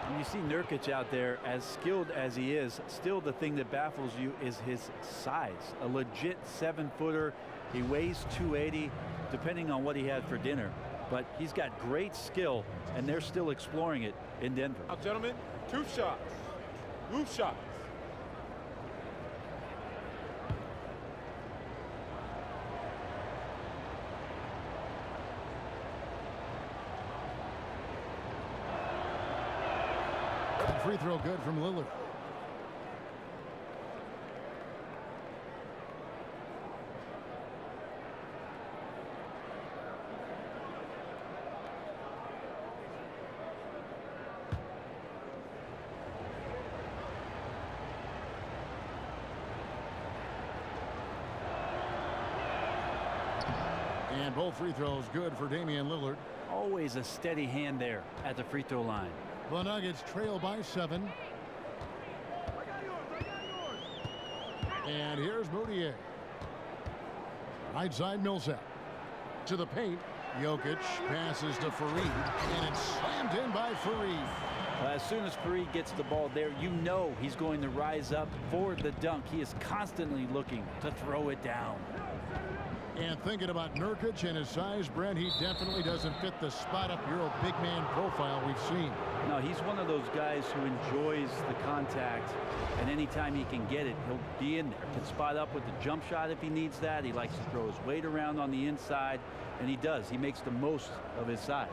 When you see Nurkic out there, as skilled as he is, still the thing that baffles you is his size. A legit 7-footer. He weighs 280, depending on what he had for dinner. But he's got great skill, and they're still exploring it in Denver. Now, gentlemen, 2 shots. Move shots. Free throw good from Lillard. And both free throws good for Damian Lillard. Always a steady hand there at the free throw line. The Nuggets trail by 7. And here's Moutier. Right side Millsap. To the paint. Jokic passes to Fareed. And it's slammed in by Fareed. As soon as Fareed gets the ball there, you know he's going to rise up for the dunk. He is constantly looking to throw it down. And thinking about Nurkic and his size, Brent, he definitely doesn't fit the spot-up Euro big man profile we've seen. No, he's one of those guys who enjoys the contact, and anytime he can get it, he'll be in there. Can spot up with the jump shot if he needs that. He likes to throw his weight around on the inside, and he does. He makes the most of his size.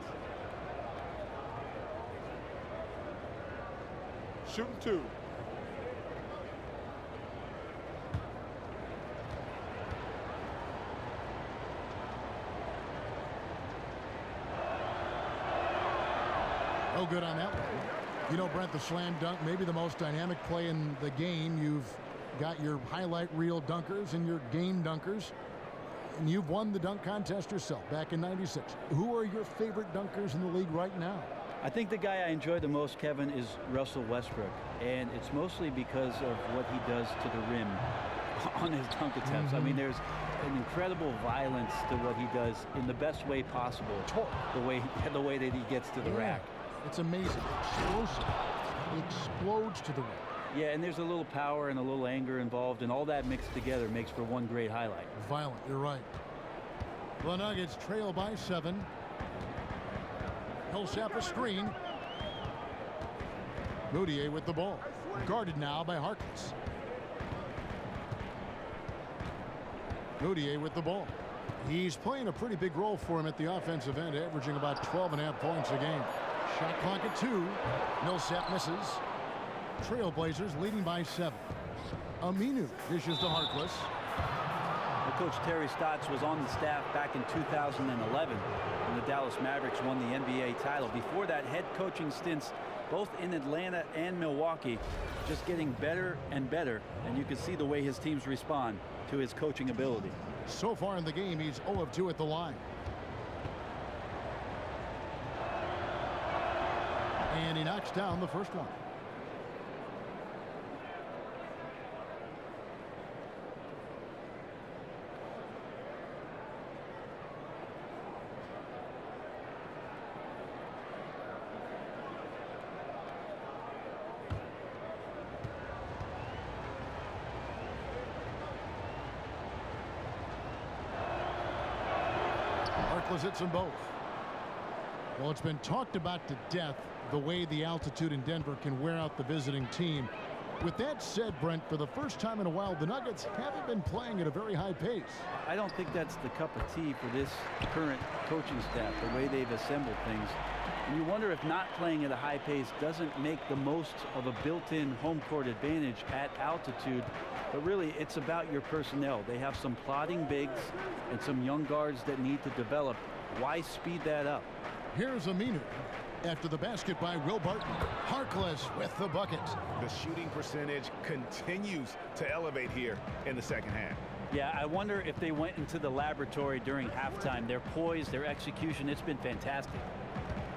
Shooting 2. No good on that one. You know, Brent, the slam dunk, maybe the most dynamic play in the game. You've got your highlight reel dunkers and your game dunkers. And you've won the dunk contest yourself back in '96. Who are your favorite dunkers in the league right now? I think the guy I enjoy the most, Kevin, is Russell Westbrook. And it's mostly because of what he does to the rim on his dunk attempts. I mean, there's an incredible violence to what he does in the best way possible. The way that he gets to the rack. It's amazing. Explosive. He explodes to the rim. Yeah, and there's a little power and a little anger involved, and all that mixed together makes for one great highlight. Violent, you're right. The Nuggets trail by 7. Millsap a screen. Moutier with the ball. Guarded now by Harkless. Moutier with the ball. He's playing a pretty big role for him at the offensive end, averaging about 12.5 points a game. Shot clock at 2. Millsap misses. Trailblazers leading by 7. Aminu dishes to Harkless. Coach Terry Stotts was on the staff back in 2011 when the Dallas Mavericks won the NBA title. Before that, head coaching stints both in Atlanta and Milwaukee, just getting better and better, and you can see the way his teams respond to his coaching ability. So far in the game, he's 0 of 2 at the line. And he knocks down the first one. Hits them both. Well, it's been talked about to death the way the altitude in Denver can wear out the visiting team. With that said, Brent, for the first time in a while, the Nuggets haven't been playing at a very high pace. I don't think that's the cup of tea for this current coaching staff, the way they've assembled things. And you wonder if not playing at a high pace doesn't make the most of a built-in home court advantage at altitude. But really, it's about your personnel. They have some plodding bigs and some young guards that need to develop. Why speed that up? Here's Aminu after the basket by Will Barton. Harkless with the bucket. The shooting percentage continues to elevate here in the second half. Yeah, I wonder if they went into the laboratory during halftime. Their poise, their execution, it's been fantastic.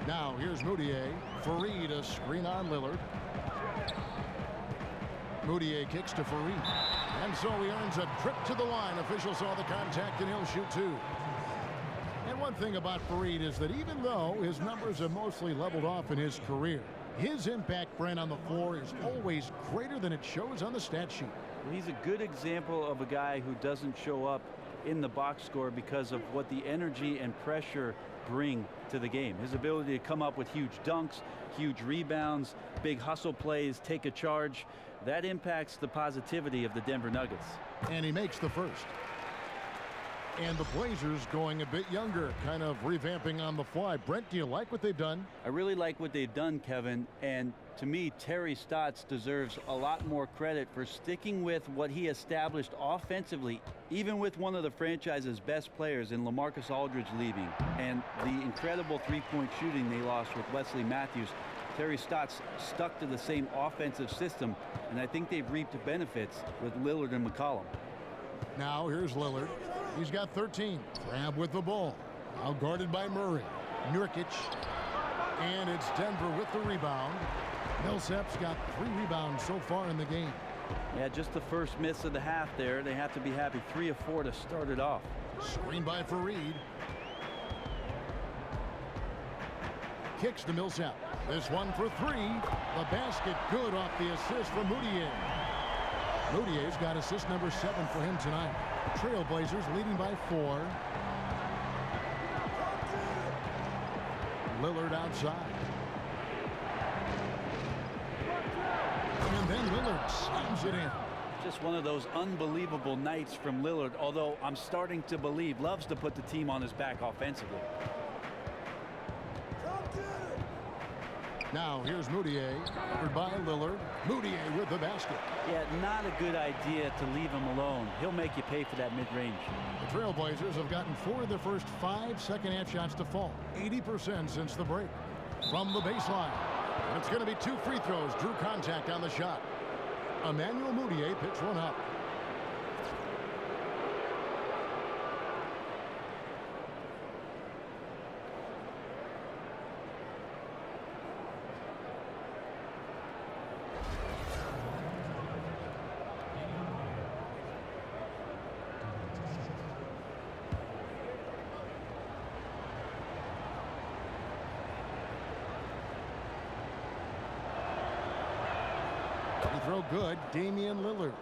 Now here's Moutier. Fareed a screen on Lillard. Moutier kicks to Fareed. And so he earns a trip to the line. Officials saw the contact and he'll shoot 2. And one thing about Fareed is that even though his numbers have mostly leveled off in his career, his impact, Brent, on the floor is always greater than it shows on the stat sheet. Well, he's a good example of a guy who doesn't show up in the box score because of what the energy and pressure bring to the game. His ability to come up with huge dunks, huge rebounds, big hustle plays, take a charge, that impacts the positivity of the Denver Nuggets. And he makes the first. And the Blazers going a bit younger, kind of revamping on the fly. Brent, do you like what they've done? I really like what they've done, Kevin. And to me, Terry Stotts deserves a lot more credit for sticking with what he established offensively, even with one of the franchise's best players in LaMarcus Aldridge leaving, and the incredible three-point shooting they lost with Wesley Matthews. Terry Stotts stuck to the same offensive system, and I think they've reaped the benefits with Lillard and McCollum. Now here's Lillard. He's got 13. Crab with the ball. Now guarded by Murray. Nurkic. And it's Denver with the rebound. Millsap's got 3 rebounds so far in the game. Yeah, just the first miss of the half there. They have to be happy. 3 of 4 to start it off. Screen by Fareed. Kicks to Millsap. This one for 3. The basket good off the assist from Moutier. Moutier's got assist number 7 for him tonight. Trailblazers leading by 4. Lillard outside. And then Lillard slams it in. Just one of those unbelievable nights from Lillard, although I'm starting to believe loves to put the team on his back offensively. Now here's Moutier, covered by Lillard. Moutier with the basket. Yeah, not a good idea to leave him alone. He'll make you pay for that mid-range. The Trailblazers have gotten 4 of their first 5 second-half shots to fall. 80% since the break. From the baseline. It's going to be 2 free throws. Drew contact on the shot. Emmanuel Moutier picks one up. Free throw good. Damian Lillard.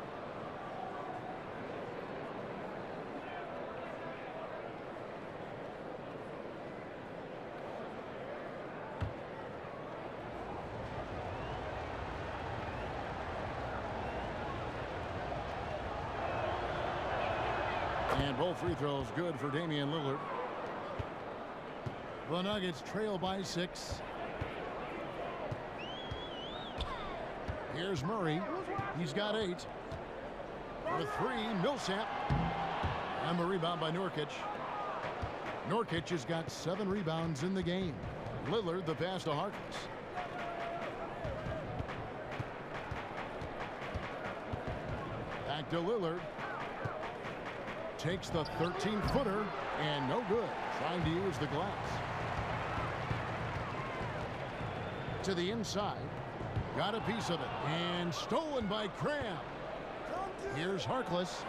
And both free throws good for Damian Lillard. The Nuggets trail by 6. Here's Murray. He's got 8. For 3, Millsap. And the rebound by Nurkic. Nurkic has got 7 rebounds in the game. Lillard the pass to Harkless. Back to Lillard. Takes the 13-footer and no good. Trying to use the glass. To the inside. Got a piece of it. And stolen by Cram. Here's Harkless.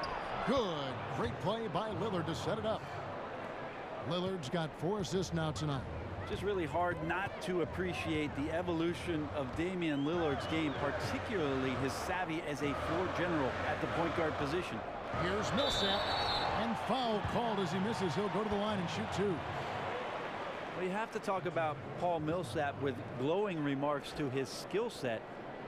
Good. Great play by Lillard to set it up. Lillard's got 4 assists now tonight. Just really hard not to appreciate the evolution of Damian Lillard's game, particularly his savvy as a floor general at the point guard position. Here's Millsap. And foul called as he misses. He'll go to the line and shoot 2. Well, you have to talk about Paul Millsap with glowing remarks to his skill set.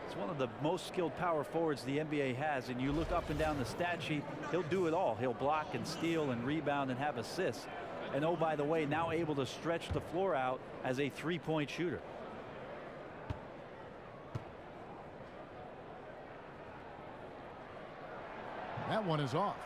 It's one of the most skilled power forwards the NBA has, and you look up and down the stat sheet, he'll do it all. He'll block and steal and rebound and have assists. And oh, by the way, now able to stretch the floor out as a three-point shooter. That one is off.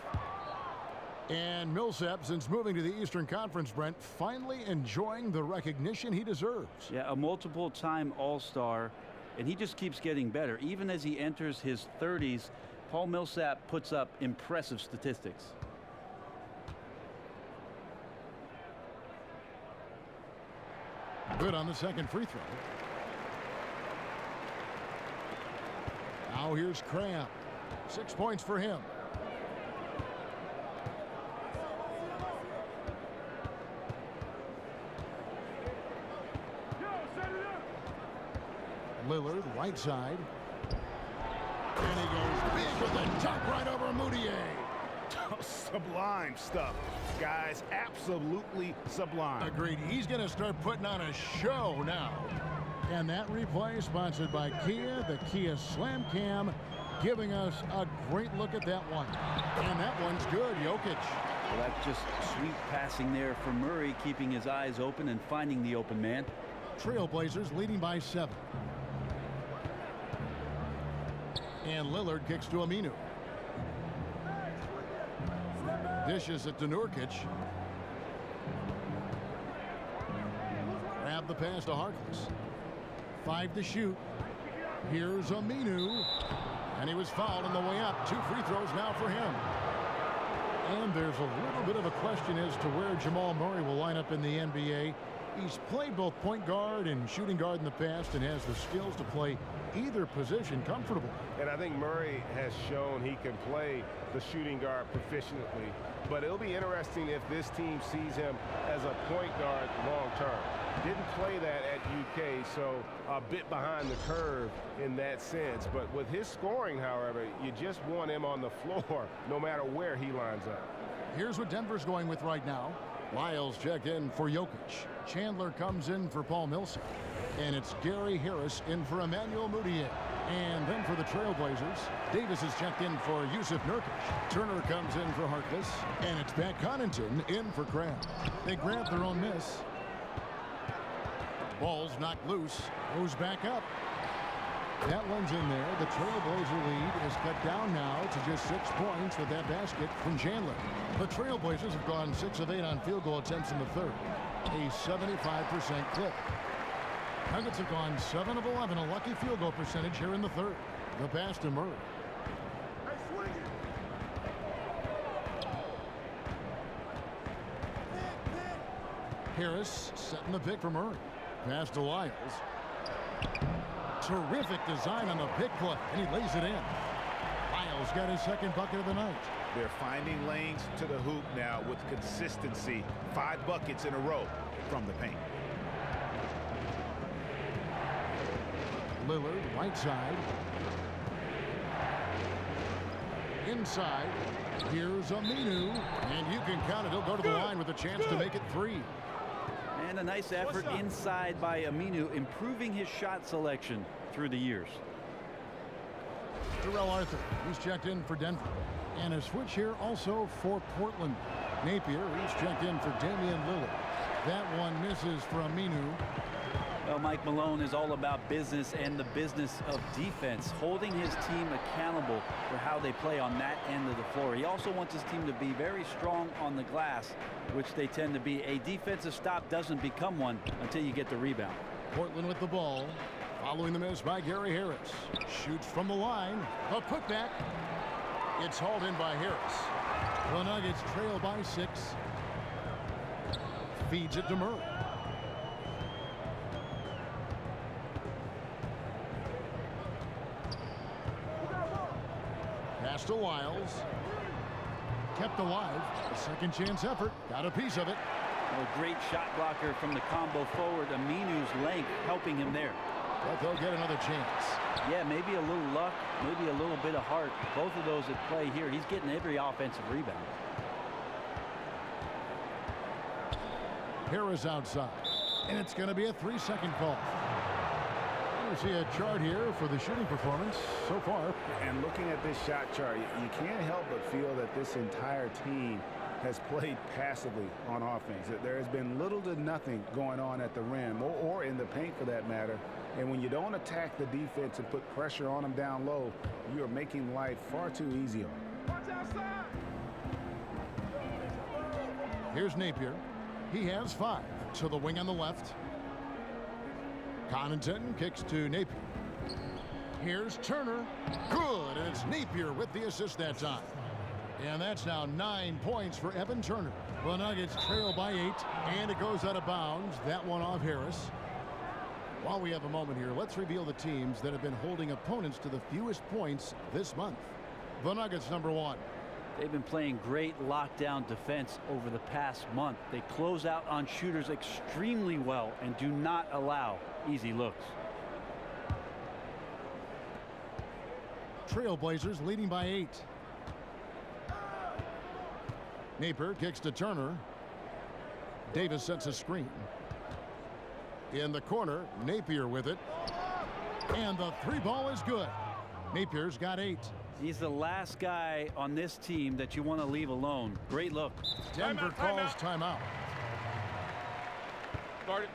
And Millsap, since moving to the Eastern Conference, Brent, finally enjoying the recognition he deserves. Yeah, a multiple-time All-Star, and he just keeps getting better. Even as he enters his 30s, Paul Millsap puts up impressive statistics. Good on the second free throw. Now here's Cram. 6 points for him. Lillard, right side. And he goes big with a dunk right over Moutier. Sublime stuff, guys. Absolutely sublime. Agreed. He's going to start putting on a show now. And that replay sponsored by Kia, the Kia Slam Cam, giving us a great look at that one. And that one's good. Jokic. Well, that's just sweet passing there for Murray, keeping his eyes open and finding the open man. Trailblazers leading by 7. And Lillard kicks to Aminu. Dishes it to Nurkic. Grab the pass to Harkless. 5 to shoot. Here's Aminu. And he was fouled on the way up. 2 free throws now for him. And there's a little bit of a question as to where Jamal Murray will line up in the NBA. He's played both point guard and shooting guard in the past and has the skills to play either position comfortable. And I think Murray has shown he can play the shooting guard proficiently. But it'll be interesting if this team sees him as a point guard long term. Didn't play that at UK, so a bit behind the curve in that sense. But with his scoring, however, you just want him on the floor no matter where he lines up. Here's what Denver's going with right now. Lyles checked in for Jokic. Chandler comes in for Paul Millsap. And it's Gary Harris in for Emmanuel Mudiay. And then for the Trailblazers, Davis is checked in for Yusuf Nurkic. Turner comes in for Harkless. And it's Pat Connaughton in for Cram. They grab their own miss. Ball's knocked loose. Goes back up. That one's in there. The Trailblazer lead is cut down now to just 6 points with that basket from Chandler. The Trailblazers have gone 6 of 8 on field goal attempts in the third. A 75% clip. Nuggets have gone 7 of 11, a lucky field goal percentage here in the third. The pass to Murray. Harris setting the pick for Murray. Pass to Lyles. Terrific design on the pick play, and he lays it in. Lyles got his second bucket of the night. They're finding lanes to the hoop now with consistency. 5 buckets in a row from the paint. Lillard, right side. inside. Here's Aminu, and you can count it. He'll go to the line with a chance to make it 3. And a nice effort inside by Aminu, improving his shot selection through the years. Terrell Arthur, he's checked in for Denver. And a switch here also for Portland. Napier, he's checked in for Damian Lillard. That one misses for Aminu. Well, Mike Malone is all about business and the business of defense, holding his team accountable for how they play on that end of the floor. He also wants his team to be very strong on the glass, which they tend to be. A defensive stop doesn't become one until you get the rebound. Portland with the ball, following the miss by Gary Harris. Shoots from the line. A putback. It's hauled in by Harris. The Nuggets trail by 6. Feeds it to Murray. Pass to Wiles. Kept alive. A second chance effort. Got a piece of it. A great shot blocker from the combo forward. Aminu's length helping him there. But they'll get another chance. Yeah, maybe a little luck, maybe a little bit of heart. Both of those at play here. He's getting every offensive rebound. Harris outside. And it's going to be a 3-second call. You see a chart here for the shooting performance so far. And looking at this shot chart, you can't help but feel that this entire team has played passively on offense. There has been little to nothing going on at the rim or in the paint for that matter. And when you don't attack the defense and put pressure on them down low, you are making life far too easy on them. Here's Napier. He has 5 to the wing on the left. Connaughton kicks to Napier. Here's Turner. Good, and it's Napier with the assist that time. And that's now 9 points for Evan Turner. The Nuggets trail by 8, and it goes out of bounds. That one off Harris. While we have a moment here, let's reveal the teams that have been holding opponents to the fewest points this month. The Nuggets, number 1. They've been playing great lockdown defense over the past month. They close out on shooters extremely well and do not allow easy looks. Trailblazers leading by 8. Napier kicks to Turner. Davis sets a screen. In the corner, Napier with it. And the 3-ball is good. Napier's got 8. He's the last guy on this team that you want to leave alone. Great look. Denver calls timeout. Start it.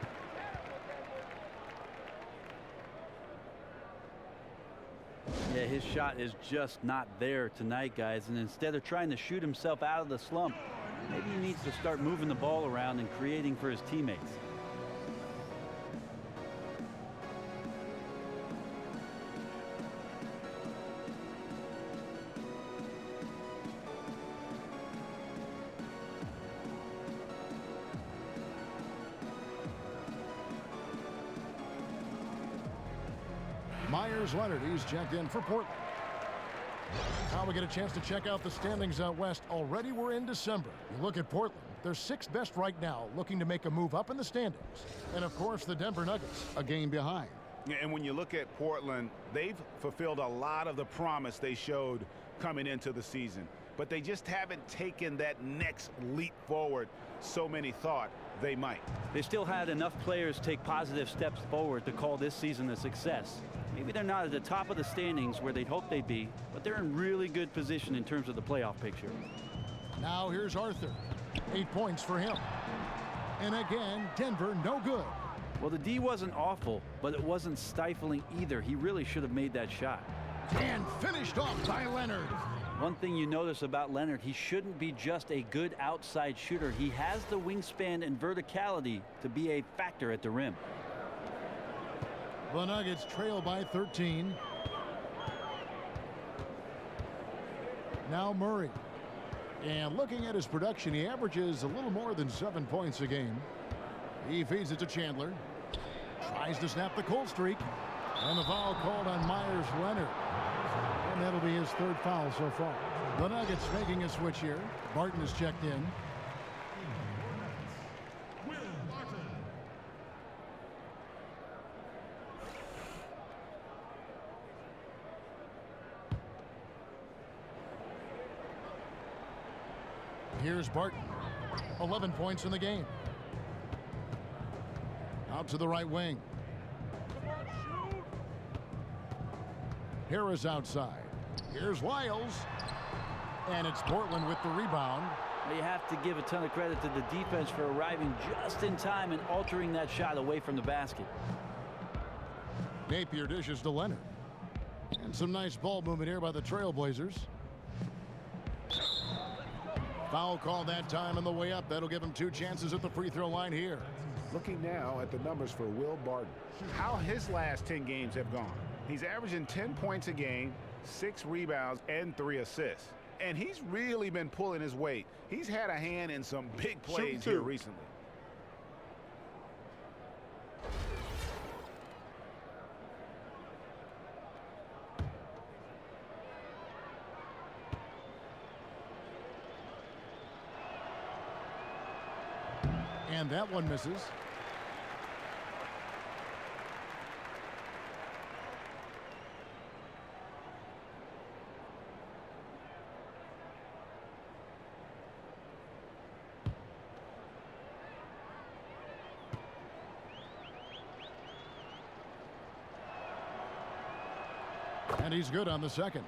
Yeah, his shot is just not there tonight, guys. And instead of trying to shoot himself out of the slump, maybe he needs to start moving the ball around and creating for his teammates. Leonard, he's checked in for Portland. Now we get a chance to check out the standings out west. Already we're in December. You look at Portland, they're 6th best right now, looking to make a move up in the standings. And of course the Denver Nuggets, a game behind. And when you look at Portland, they've fulfilled a lot of the promise they showed coming into the season. But they just haven't taken that next leap forward so many thought they might. They still had enough players take positive steps forward to call this season a success. Maybe they're not at the top of the standings where they'd hope they'd be, but they're in really good position in terms of the playoff picture. Now here's Arthur. 8 points for him. And again, Denver no good. Well, the D wasn't awful, but it wasn't stifling either. He really should have made that shot. And finished off by Leonard. One thing you notice about Leonard, he shouldn't be just a good outside shooter. He has the wingspan and verticality to be a factor at the rim. The Nuggets trail by 13. Now Murray. And looking at his production, he averages a little more than 7 points a game. He feeds it to Chandler. Tries to snap the cold streak. And the foul called on Myers Leonard. And that'll be his 3rd foul so far. The Nuggets making a switch here. Barton is checked in. Here's Barton. 11 points in the game. Out to the right wing. Harris outside. Here's Lyles. And it's Portland with the rebound. Well, you have to give a ton of credit to the defense for arriving just in time and altering that shot away from the basket. Napier dishes to Leonard. And some nice ball movement here by the Trailblazers. Foul call that time on the way up. That'll give him 2 chances at the free throw line here. Looking now at the numbers for Will Barton. How his last 10 games have gone. He's averaging 10 points a game, 6 rebounds, and 3 assists. And he's really been pulling his weight. He's had a hand in some big plays here recently. And that one misses. And he's good on the second.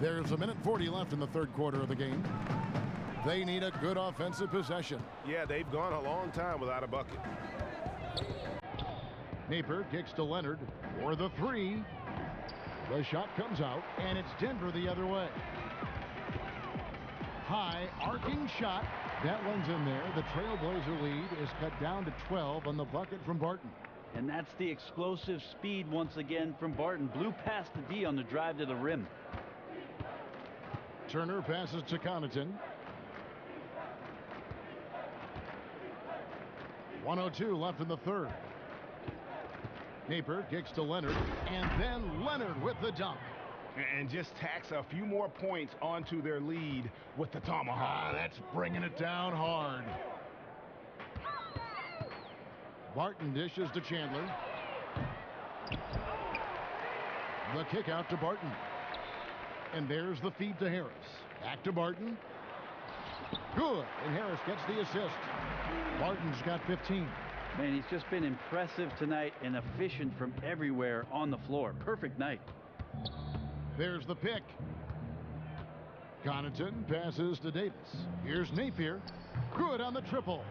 There's 1:40 left in the third quarter of the game. They need a good offensive possession. Yeah, they've gone a long time without a bucket. Napier kicks to Leonard for the 3. The shot comes out, and it's Denver the other way. High arcing shot. That one's in there. The Trailblazer lead is cut down to 12 on the bucket from Barton. And that's the explosive speed once again from Barton. Blew past the D on the drive to the rim. Turner passes to Connaughton. 1:02 left in the third. Napier kicks to Leonard, and then Leonard with the dunk. And just tacks a few more points onto their lead with the tomahawk. That's bringing it down hard. Barton dishes to Chandler. The kick out to Barton. And there's the feed to Harris. Back to Barton. Good. And Harris gets the assist. Barton's got 15. Man, he's just been impressive tonight and efficient from everywhere on the floor. Perfect night. There's the pick. Connaughton passes to Davis. Here's Napier. Good on the triple.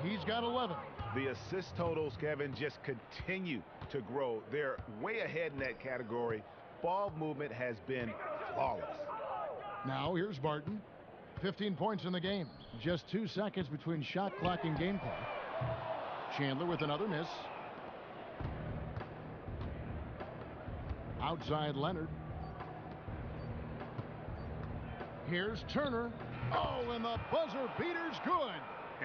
He's got 11. The assist totals, Kevin, just continue to grow. They're way ahead in that category. Ball movement has been flawless. Now here's Barton. 15 points in the game. Just 2 seconds between shot clock and game clock. Chandler with another miss. Outside Leonard. Here's Turner. Oh, and the buzzer beater's good.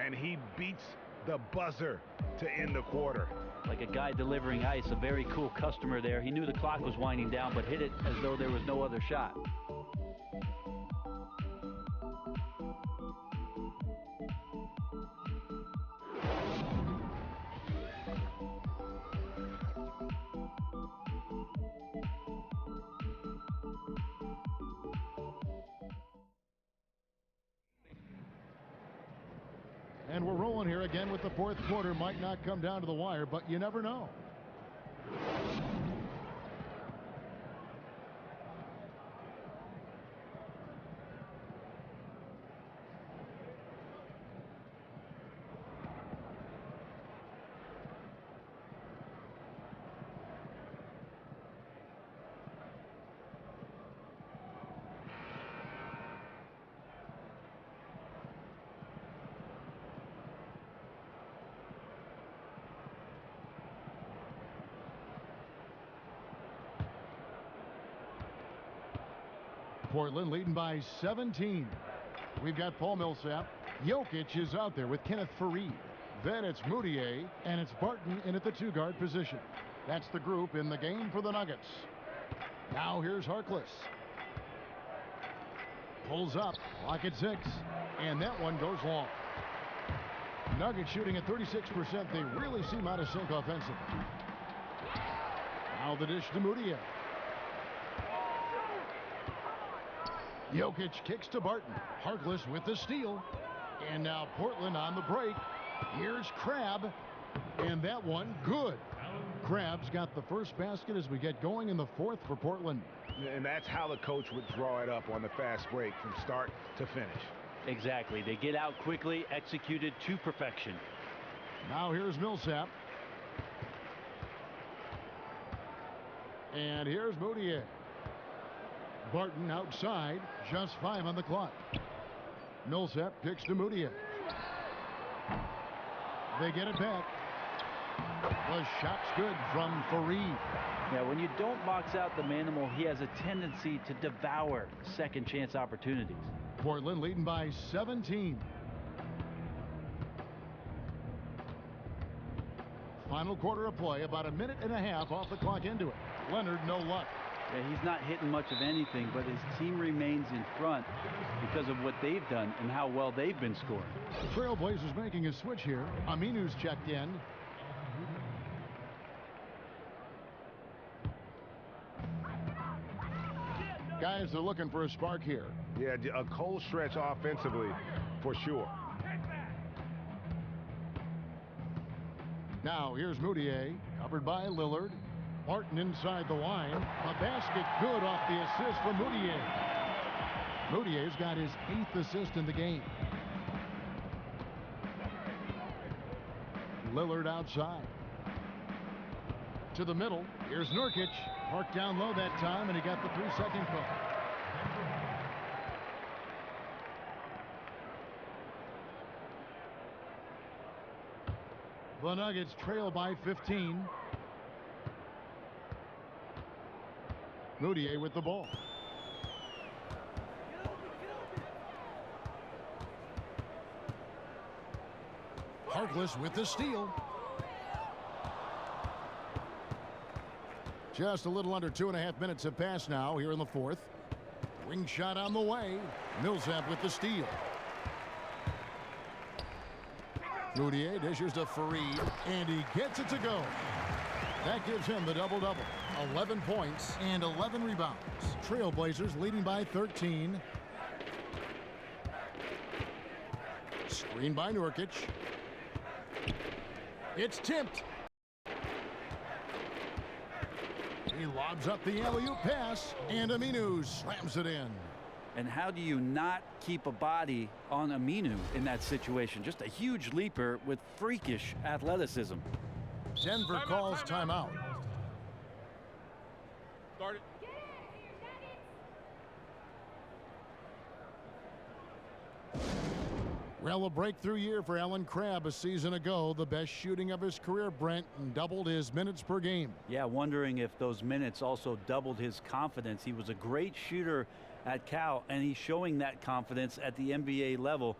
And he beats the buzzer to end the quarter. Like a guy delivering ice, a very cool customer there. He knew the clock was winding down, but hit it as though there was no other shot. And we're rolling here again with the fourth quarter. Might not come down to the wire, but you never know. Portland leading by 17. We've got Paul Millsap. Jokic is out there with Kenneth Faried. Then it's Moutier, and it's Barton in at the 2-guard position. That's the group in the game for the Nuggets. Now here's Harkless. Pulls up, clock at 6, and that one goes long. Nuggets shooting at 36%. They really seem out of sync offensively. Now the dish to Moutier. Jokic kicks to Barton. Harkless with the steal. And now Portland on the break. Here's Crabbe. And that one good. Crabbe's got the first basket as we get going in the fourth for Portland. And that's how the coach would draw it up on the fast break from start to finish. Exactly. They get out quickly, executed to perfection. Now here's Millsap. And here's Moutier. Barton outside, just 5 on the clock. Millsap kicks to Moutier. They get it back. The shot's good from Fareed. Yeah, when you don't box out the Manimal, he has a tendency to devour second chance opportunities. Portland leading by 17. Final quarter of play, about a minute and a half off the clock into it. Leonard, no luck. Yeah, he's not hitting much of anything, but his team remains in front because of what they've done and how well they've been scoring. Trailblazers making a switch here. Aminu's checked in. Guys are looking for a spark here. Yeah, a cold stretch offensively for sure. Now here's Moutier, covered by Lillard. Barton inside the line. A basket good off the assist from Moutier. Moutier's got his 8th assist in the game. Lillard outside. To the middle. Here's Nurkic. Parked down low that time, and he got the 3-second call. The Nuggets trail by 15. Moutier with the ball. Harkless with the steal. Just a little under 2.5 minutes have passed now here in the fourth. Wing shot on the way. Millsap with the steal. Moutier dishes to Fareed, and he gets it to go. That gives him the double-double. 11 points and 11 rebounds. Trailblazers leading by 13. Screen by Nurkic. It's tipped. He lobs up the alley-oop pass, and Aminu slams it in. And how do you not keep a body on Aminu in that situation? Just a huge leaper with freakish athleticism. Denver calls timeout. Start it. Well, a breakthrough year for Allen Crabbe a season ago. The best shooting of his career, Brent, and doubled his minutes per game. Yeah, wondering if those minutes also doubled his confidence. He was a great shooter at Cal, and he's showing that confidence at the NBA level.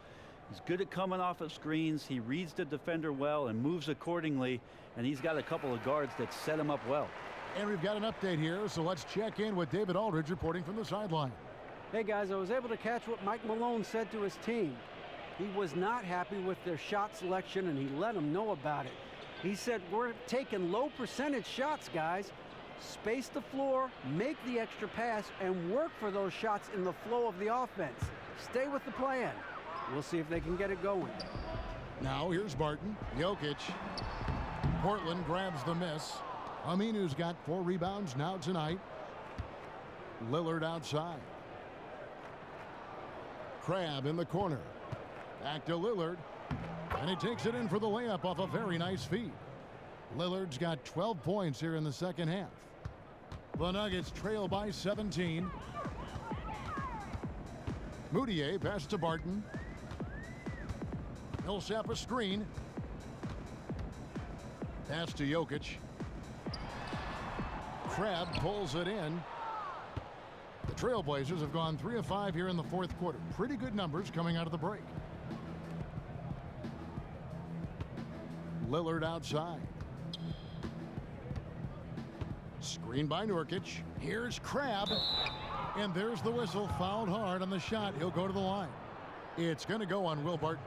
He's good at coming off of screens. He reads the defender well and moves accordingly, and he's got a couple of guards that set him up well. And we've got an update here, so let's check in with David Aldridge reporting from the sideline. Hey, guys, I was able to catch what Mike Malone said to his team. He was not happy with their shot selection, and he let them know about it. He said, we're taking low percentage shots, guys. Space the floor, make the extra pass, and work for those shots in the flow of the offense. Stay with the plan. We'll see if they can get it going. Now here's Barton. Jokic. Portland grabs the miss. Aminu's got 4 rebounds now tonight. Lillard outside. Crabbe in the corner. Back to Lillard. And he takes it in for the layup off a very nice feed. Lillard's got 12 points here in the second half. The Nuggets trail by 17. Moutier passes to Barton. Millsap a screen. Pass to Jokic. Crabbe pulls it in. The Trailblazers have gone 3 of 5 here in the fourth quarter. Pretty good numbers coming out of the break. Lillard outside. Screen by Nurkic. Here's Crabbe. And there's the whistle. Fouled hard on the shot. He'll go to the line. It's going to go on Will Barton.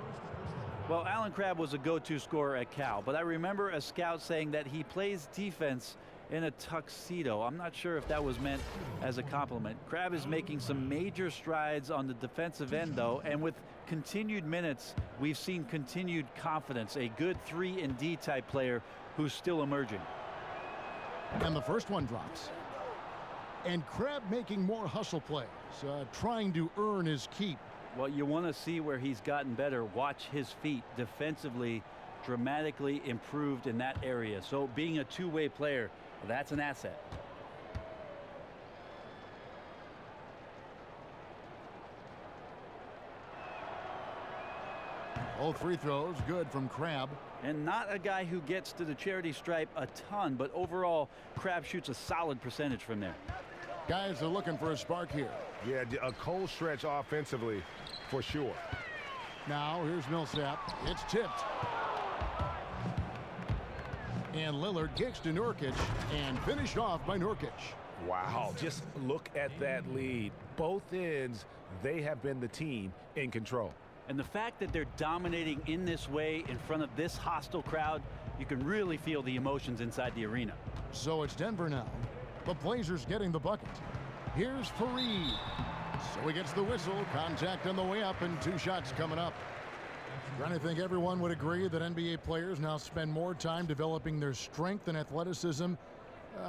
Well, Allen Crabbe was a go-to scorer at Cal, but I remember a scout saying that he plays defense in a tuxedo. I'm not sure if that was meant as a compliment. Crabbe is making some major strides on the defensive end, though, and with continued minutes, we've seen continued confidence. A good 3-and-D type player who's still emerging. And the first one drops. And Crabbe making more hustle plays, trying to earn his keep. Well, you want to see where he's gotten better. Watch his feet. Defensively, dramatically improved in that area. So being a two-way player, that's an asset. All free throws good from Crabbe. And not a guy who gets to the charity stripe a ton, but overall, Crabbe shoots a solid percentage from there. Guys are looking for a spark here. Yeah, a cold stretch offensively, for sure. Now, here's Millsap. It's tipped. And Lillard kicks to Nurkic and finished off by Nurkic. Wow, just look at that lead. Both ends, they have been the team in control. And the fact that they're dominating in this way in front of this hostile crowd, you can really feel the emotions inside the arena. So it's Denver now. The Blazers getting the bucket. Here's Fareed. So he gets the whistle. Contact on the way up and 2 shots coming up. I think everyone would agree that NBA players now spend more time developing their strength and athleticism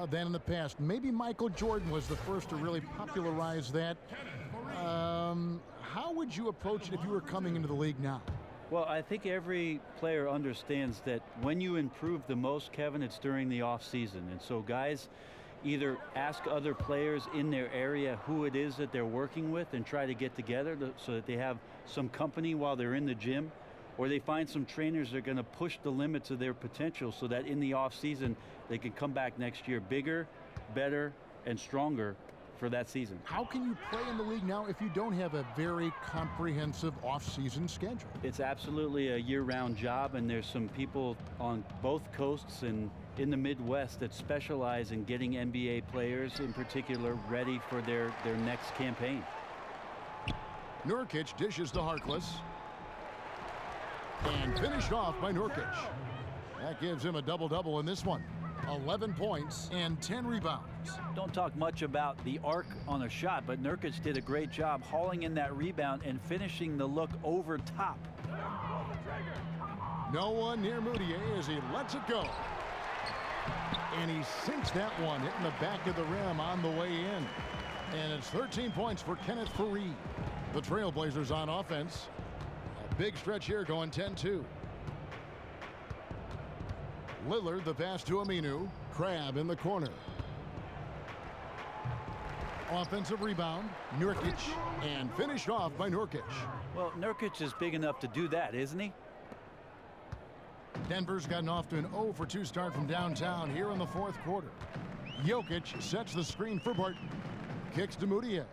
than in the past. Maybe Michael Jordan was the first to really popularize that. How would you approach it if you were coming into the league now? Well, I think every player understands that when you improve the most, Kevin, it's during the off season. And so guys either ask other players in their area who it is that they're working with and try to get together so that they have some company while they're in the gym, or they find some trainers that are going to push the limits of their potential so that in the off season they can come back next year bigger, better, and stronger for that season. How can you play in the league now if you don't have a very comprehensive off-season schedule? It's absolutely a year-round job, and there's some people on both coasts and in the Midwest that specialize in getting NBA players in particular ready for their next campaign. Nurkic dishes to Harkless and finished off by Nurkic. That gives him a double-double in this one. 11 points and 10 rebounds. Don't talk much about the arc on a shot, but Nurkic did a great job hauling in that rebound and finishing the look over top. No one near Moutier as he lets it go. And he sinks that one, hitting the back of the rim on the way in. And it's 13 points for Kenneth Fareed. The Trailblazers on offense. A big stretch here going 10-2. Lillard, the pass to Aminu. Crabbe in the corner. Offensive rebound. Nurkic. And finished off by Nurkic. Well, Nurkic is big enough to do that, isn't he? Denver's gotten off to an 0-for-2 start from downtown here in the fourth quarter. Jokic sets the screen for Barton. Kicks to Moutier.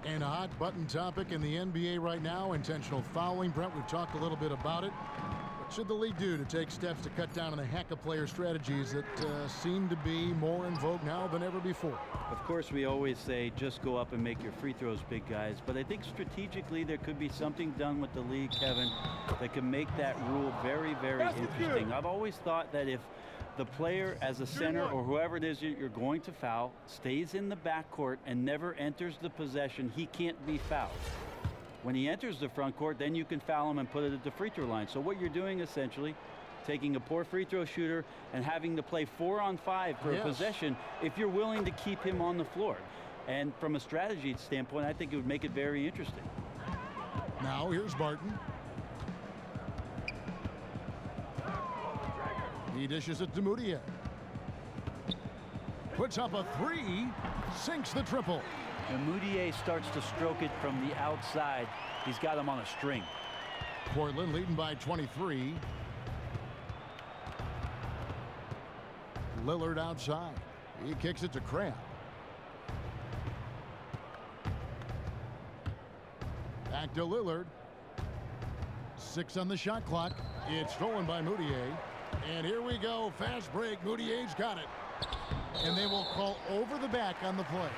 And a hot button topic in the NBA right now, intentional fouling. Brent, we've talked a little bit about it. What should the league do to take steps to cut down on the hack-a-player strategies that seem to be more in vogue now than ever before? Of course, we always say just go up and make your free throws, big guys. But I think strategically there could be something done with the league, Kevin, that can make that rule very, very interesting. I've always thought that if the player as a center or whoever it is you're going to foul stays in the backcourt and never enters the possession, he can't be fouled. When he enters the front court, then you can foul him and put it at the free throw line. So what you're doing essentially, taking a poor free throw shooter and having to play 4-on-5 for a possession if you're willing to keep him on the floor. And from a strategy standpoint, I think it would make it very interesting. Now here's Barton. He dishes it to Moutier. Puts up a three, sinks the triple. And Moutier starts to stroke it from the outside. He's got him on a string. Portland leading by 23. Lillard outside. He kicks it to Crabbe. Back to Lillard. 6 on the shot clock. It's stolen by Moutier. And here we go. Fast break. Moutier's got it. And they will call over the back on the play.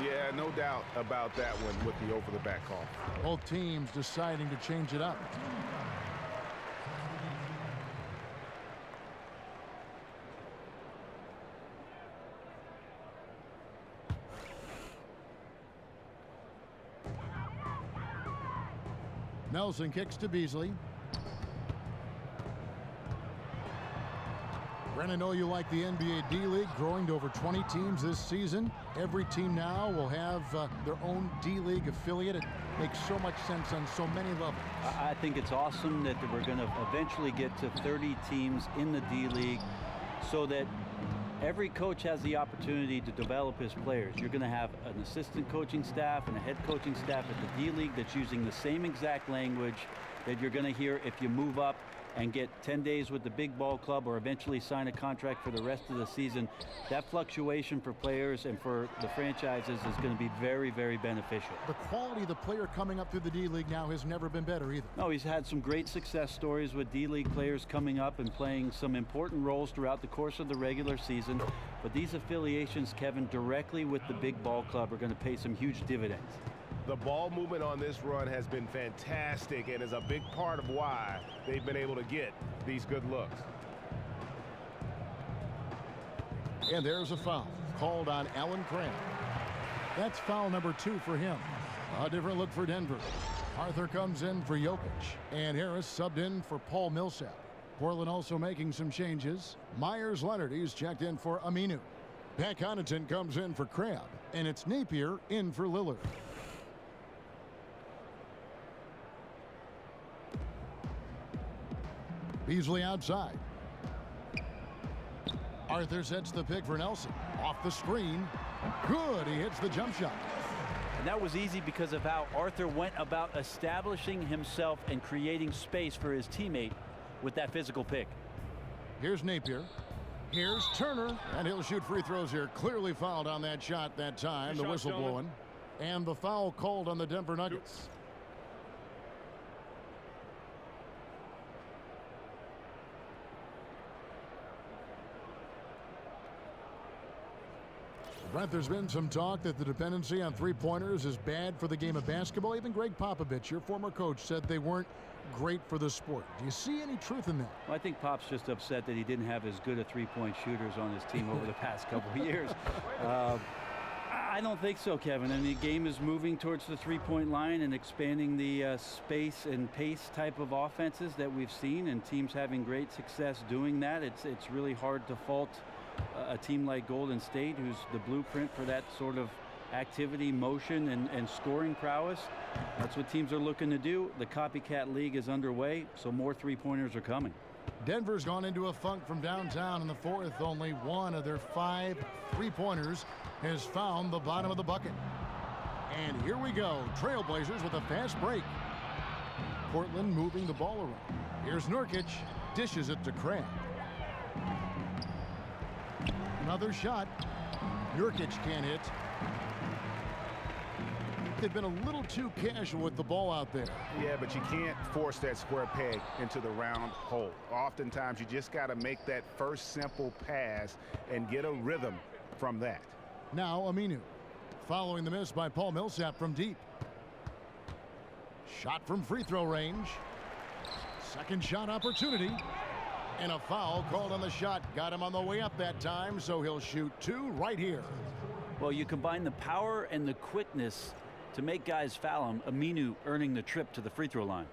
Yeah, no doubt about that one with the over the back call. Both teams deciding to change it up. Nelson kicks to Beasley. Brennan, I know you like the NBA D-League, growing to over 20 teams this season. Every team now will have their own D-League affiliate. It makes so much sense on so many levels. I think it's awesome that we're going to eventually get to 30 teams in the D-League so that every coach has the opportunity to develop his players. You're going to have an assistant coaching staff and a head coaching staff at the D-League that's using the same exact language that you're going to hear if you move up and get 10 days with the big ball club or eventually sign a contract for the rest of the season. That fluctuation for players and for the franchises is going to be very, very beneficial. The quality of the player coming up through the D-League now has never been better either. No, he's had some great success stories with D-League players coming up and playing some important roles throughout the course of the regular season. But these affiliations, Kevin, directly with the big ball club are going to pay some huge dividends. The ball movement on this run has been fantastic and is a big part of why they've been able to get these good looks. And there's a foul called on Alan Cram. That's foul number 2 for him. A different look for Denver. Arthur comes in for Jokic, and Harris subbed in for Paul Millsap. Portland also making some changes. Myers Leonard, he's checked in for Aminu. Pat Connaughton comes in for Crabbe, and it's Napier in for Lillard. Beasley outside. Arthur sets the pick for Nelson. Off the screen. Good. He hits the jump shot. And that was easy because of how Arthur went about establishing himself and creating space for his teammate with that physical pick. Here's Napier. Here's Turner. And he'll shoot free throws here. Clearly fouled on that shot that time. The whistle blowing. And the foul called on the Denver Nuggets. Brent, there's been some talk that the dependency on three-pointers is bad for the game of basketball. Even Greg Popovich, your former coach, said they weren't great for the sport. Do you see any truth in that? Well, I think Pop's just upset that he didn't have as good a three-point shooters on his team over the past couple of years. I don't think so, Kevin. I mean, the game is moving towards the three-point line and expanding the space and pace type of offenses that we've seen, and teams having great success doing that. It's really hard to fault a team like Golden State, who's the blueprint for that sort of activity, motion, and scoring prowess. That's what teams are looking to do. The copycat league is underway, so more three-pointers are coming. Denver's gone into a funk from downtown in the fourth. Only one of their 5 three-pointers has found the bottom of the bucket. And here we go. Trailblazers with a fast break. Portland moving the ball around. Here's Nurkic. Dishes it to Crabbe. Another shot. Nurkic can't hit. They've been a little too casual with the ball out there. Yeah, but you can't force that square peg into the round hole. Oftentimes, you just got to make that first simple pass and get a rhythm from that. Now Aminu, following the miss by Paul Millsap from deep. Shot from free throw range. Second shot opportunity. And a foul called on the shot. Got him on the way up that time, so he'll shoot 2 right here. Well, you combine the power and the quickness to make guys foul him. Aminu earning the trip to the free throw line.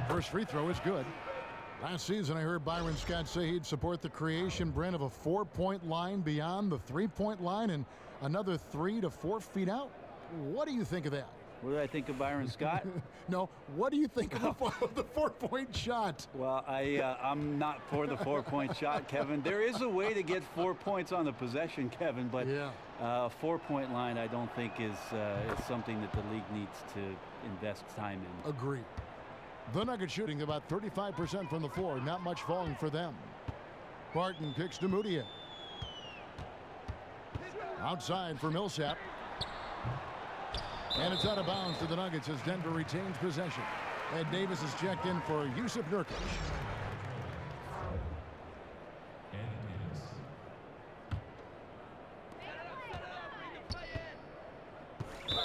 First free throw is good. Last season, I heard Byron Scott say he'd support the creation, Brent, of a 4-point line beyond the 3-point line and another 3 to 4 feet out. What do you think of that? What do I think of Byron Scott? No, what do you think of the 4-point shot? Well, I'm not for the 4-point shot, Kevin. There is a way to get 4 points on the possession, Kevin, but 4-point line I don't think is something that the league needs to invest time in. Agree. The Nuggets shooting about 35% from the floor. Not much falling for them. Barton kicks to Moutier. Outside for Millsap. And it's out of bounds to the Nuggets as Denver retains possession. Ed Davis is checked in for Yusuf Nurkic.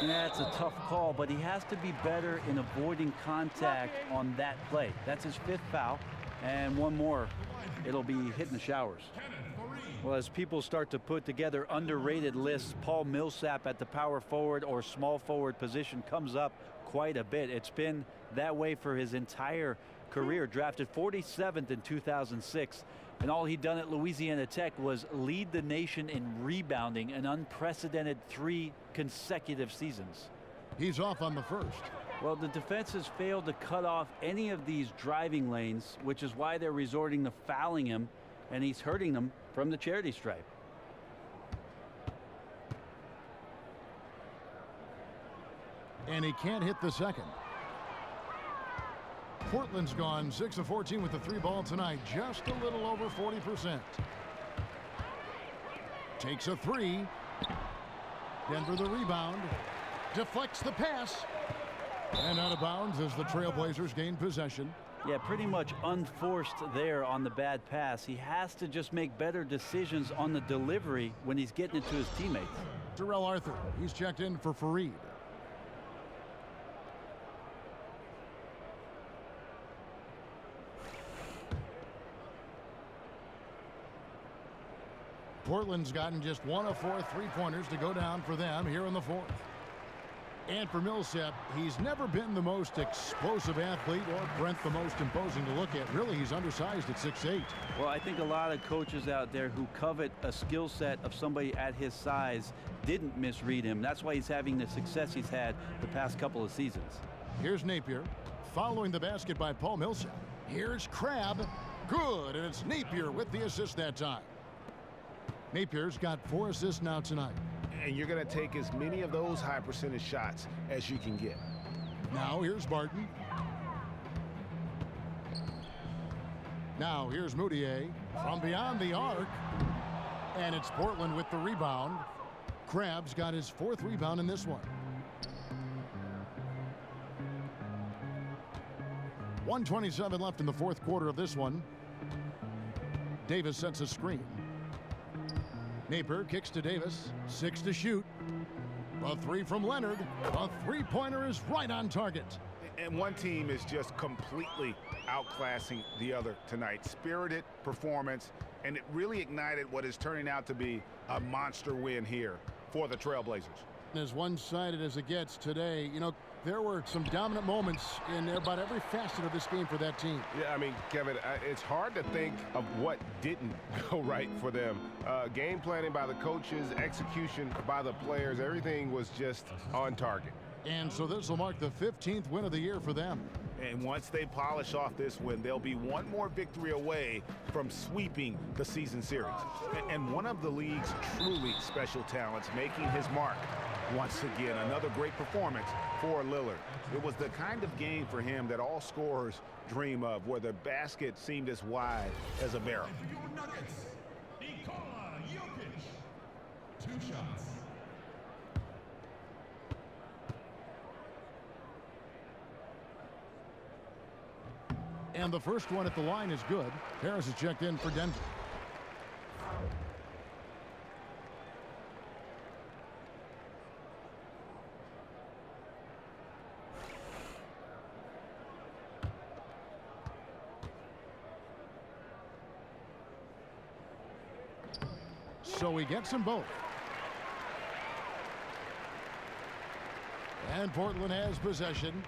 Yeah, it's a tough call, but he has to be better in avoiding contact on that play. That's his 5th foul, and one more, it'll be hitting the showers. Well, as people start to put together underrated lists, Paul Millsap at the power forward or small forward position comes up quite a bit. It's been that way for his entire career. Drafted 47th in 2006, and all he'd done at Louisiana Tech was lead the nation in rebounding, an unprecedented 3 consecutive seasons. He's off on the first. Well, the defense has failed to cut off any of these driving lanes, which is why they're resorting to fouling him, and he's hurting them from the charity stripe. And he can't hit the second. Portland's gone 6 of 14 with the 3-ball tonight, just a little over 40%. Takes a 3. Denver the rebound. Deflects the pass. And out of bounds as the Trailblazers gain possession. Yeah, pretty much unforced there on the bad pass. He has to just make better decisions on the delivery when he's getting it to his teammates. Terrell Arthur, he's checked in for Fareed. Portland's gotten just 1 of 4 3-pointers to go down for them here in the 4th. And for Millsap, he's never been the most explosive athlete or Brent the most imposing to look at. Really, he's undersized at 6'8". Well, I think a lot of coaches out there who covet a skill set of somebody at his size didn't misread him. That's why he's having the success he's had the past couple of seasons. Here's Napier, following the basket by Paul Millsap. Here's Crabb. Good, and it's Napier with the assist that time. Napier's got 4 assists now tonight. And you're going to take as many of those high percentage shots as you can get. Now here's Barton. Now here's Moutier from beyond the arc. And it's Portland with the rebound. Crabb's got his 4th rebound in this one. 1:27 left in the 4th quarter of this one. Davis sets a screen. Napier kicks to Davis. 6 to shoot. A 3 from Leonard. A 3-pointer is right on target. And one team is just completely outclassing the other tonight. Spirited performance, and it really ignited what is turning out to be a monster win here for the Trailblazers. As one-sided as it gets today, you know, there were some dominant moments in about every facet of this game for that team. Yeah, I mean, Kevin, it's hard to think of what didn't go right for them. Game planning by the coaches, execution by the players, everything was just on target. And so this will mark the 15th win of the year for them. And once they polish off this win, they'll be one more victory away from sweeping the season series. And one of the league's truly special talents making his mark. Once again, another great performance for Lillard. It was the kind of game for him that all scorers dream of, where the basket seemed as wide as a barrel. 2 shots. And the first one at the line is good. Harris is checked in for Denver. So he gets them both. And Portland has possession.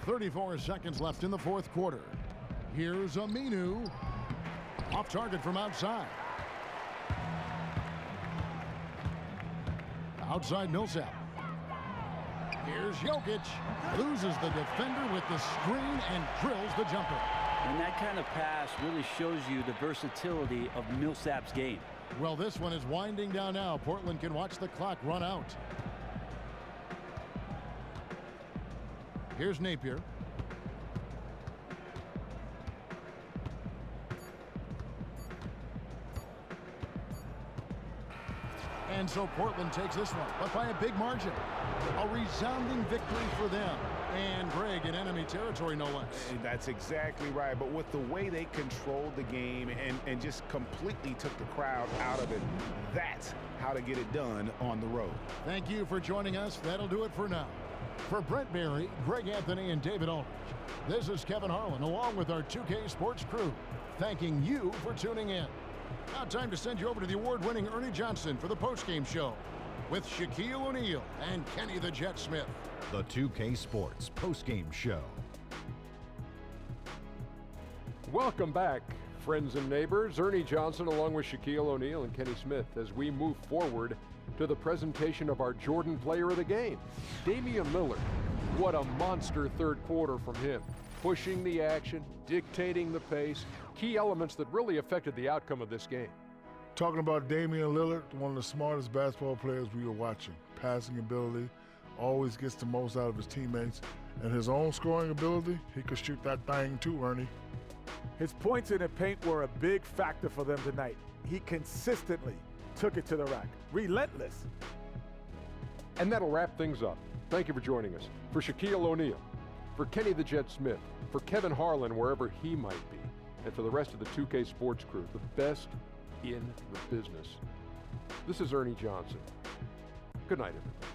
34 seconds left in the 4th quarter. Here's Aminu. Off target from outside. Outside Millsap. Here's Jokic. Loses the defender with the screen and drills the jumper. And that kind of pass really shows you the versatility of Millsap's game. Well, this one is winding down now. Portland can watch the clock run out. Here's Napier. And so Portland takes this one, but by a big margin. A resounding victory for them. And Greg in enemy territory, no less. That's exactly right. But with the way they controlled the game and just completely took the crowd out of it, that's how to get it done on the road. Thank you for joining us. That'll do it for now. For Brent Berry, Greg Anthony, and David Aldridge, this is Kevin Harlan along with our 2K Sports crew, thanking you for tuning in. Now time to send you over to the award-winning Ernie Johnson for the postgame show with Shaquille O'Neal and Kenny the Jet Smith. The 2K Sports postgame show. Welcome back, friends and neighbors. Ernie Johnson along with Shaquille O'Neal and Kenny Smith as we move forward to the presentation of our Jordan Player of the Game, Damian Lillard. What a monster third quarter from him. Pushing the action, dictating the pace, key elements that really affected the outcome of this game. Talking about Damian Lillard, one of the smartest basketball players we were watching. Passing ability, always gets the most out of his teammates. And his own scoring ability, he could shoot that thing too, Ernie. His points in the paint were a big factor for them tonight. He consistently took it to the rack. Relentless. And that'll wrap things up. Thank you for joining us. For Shaquille O'Neal, for Kenny the Jet Smith, for Kevin Harlan, wherever he might be, and for the rest of the 2K Sports crew, the best in the business. This is Ernie Johnson. Good night, everybody.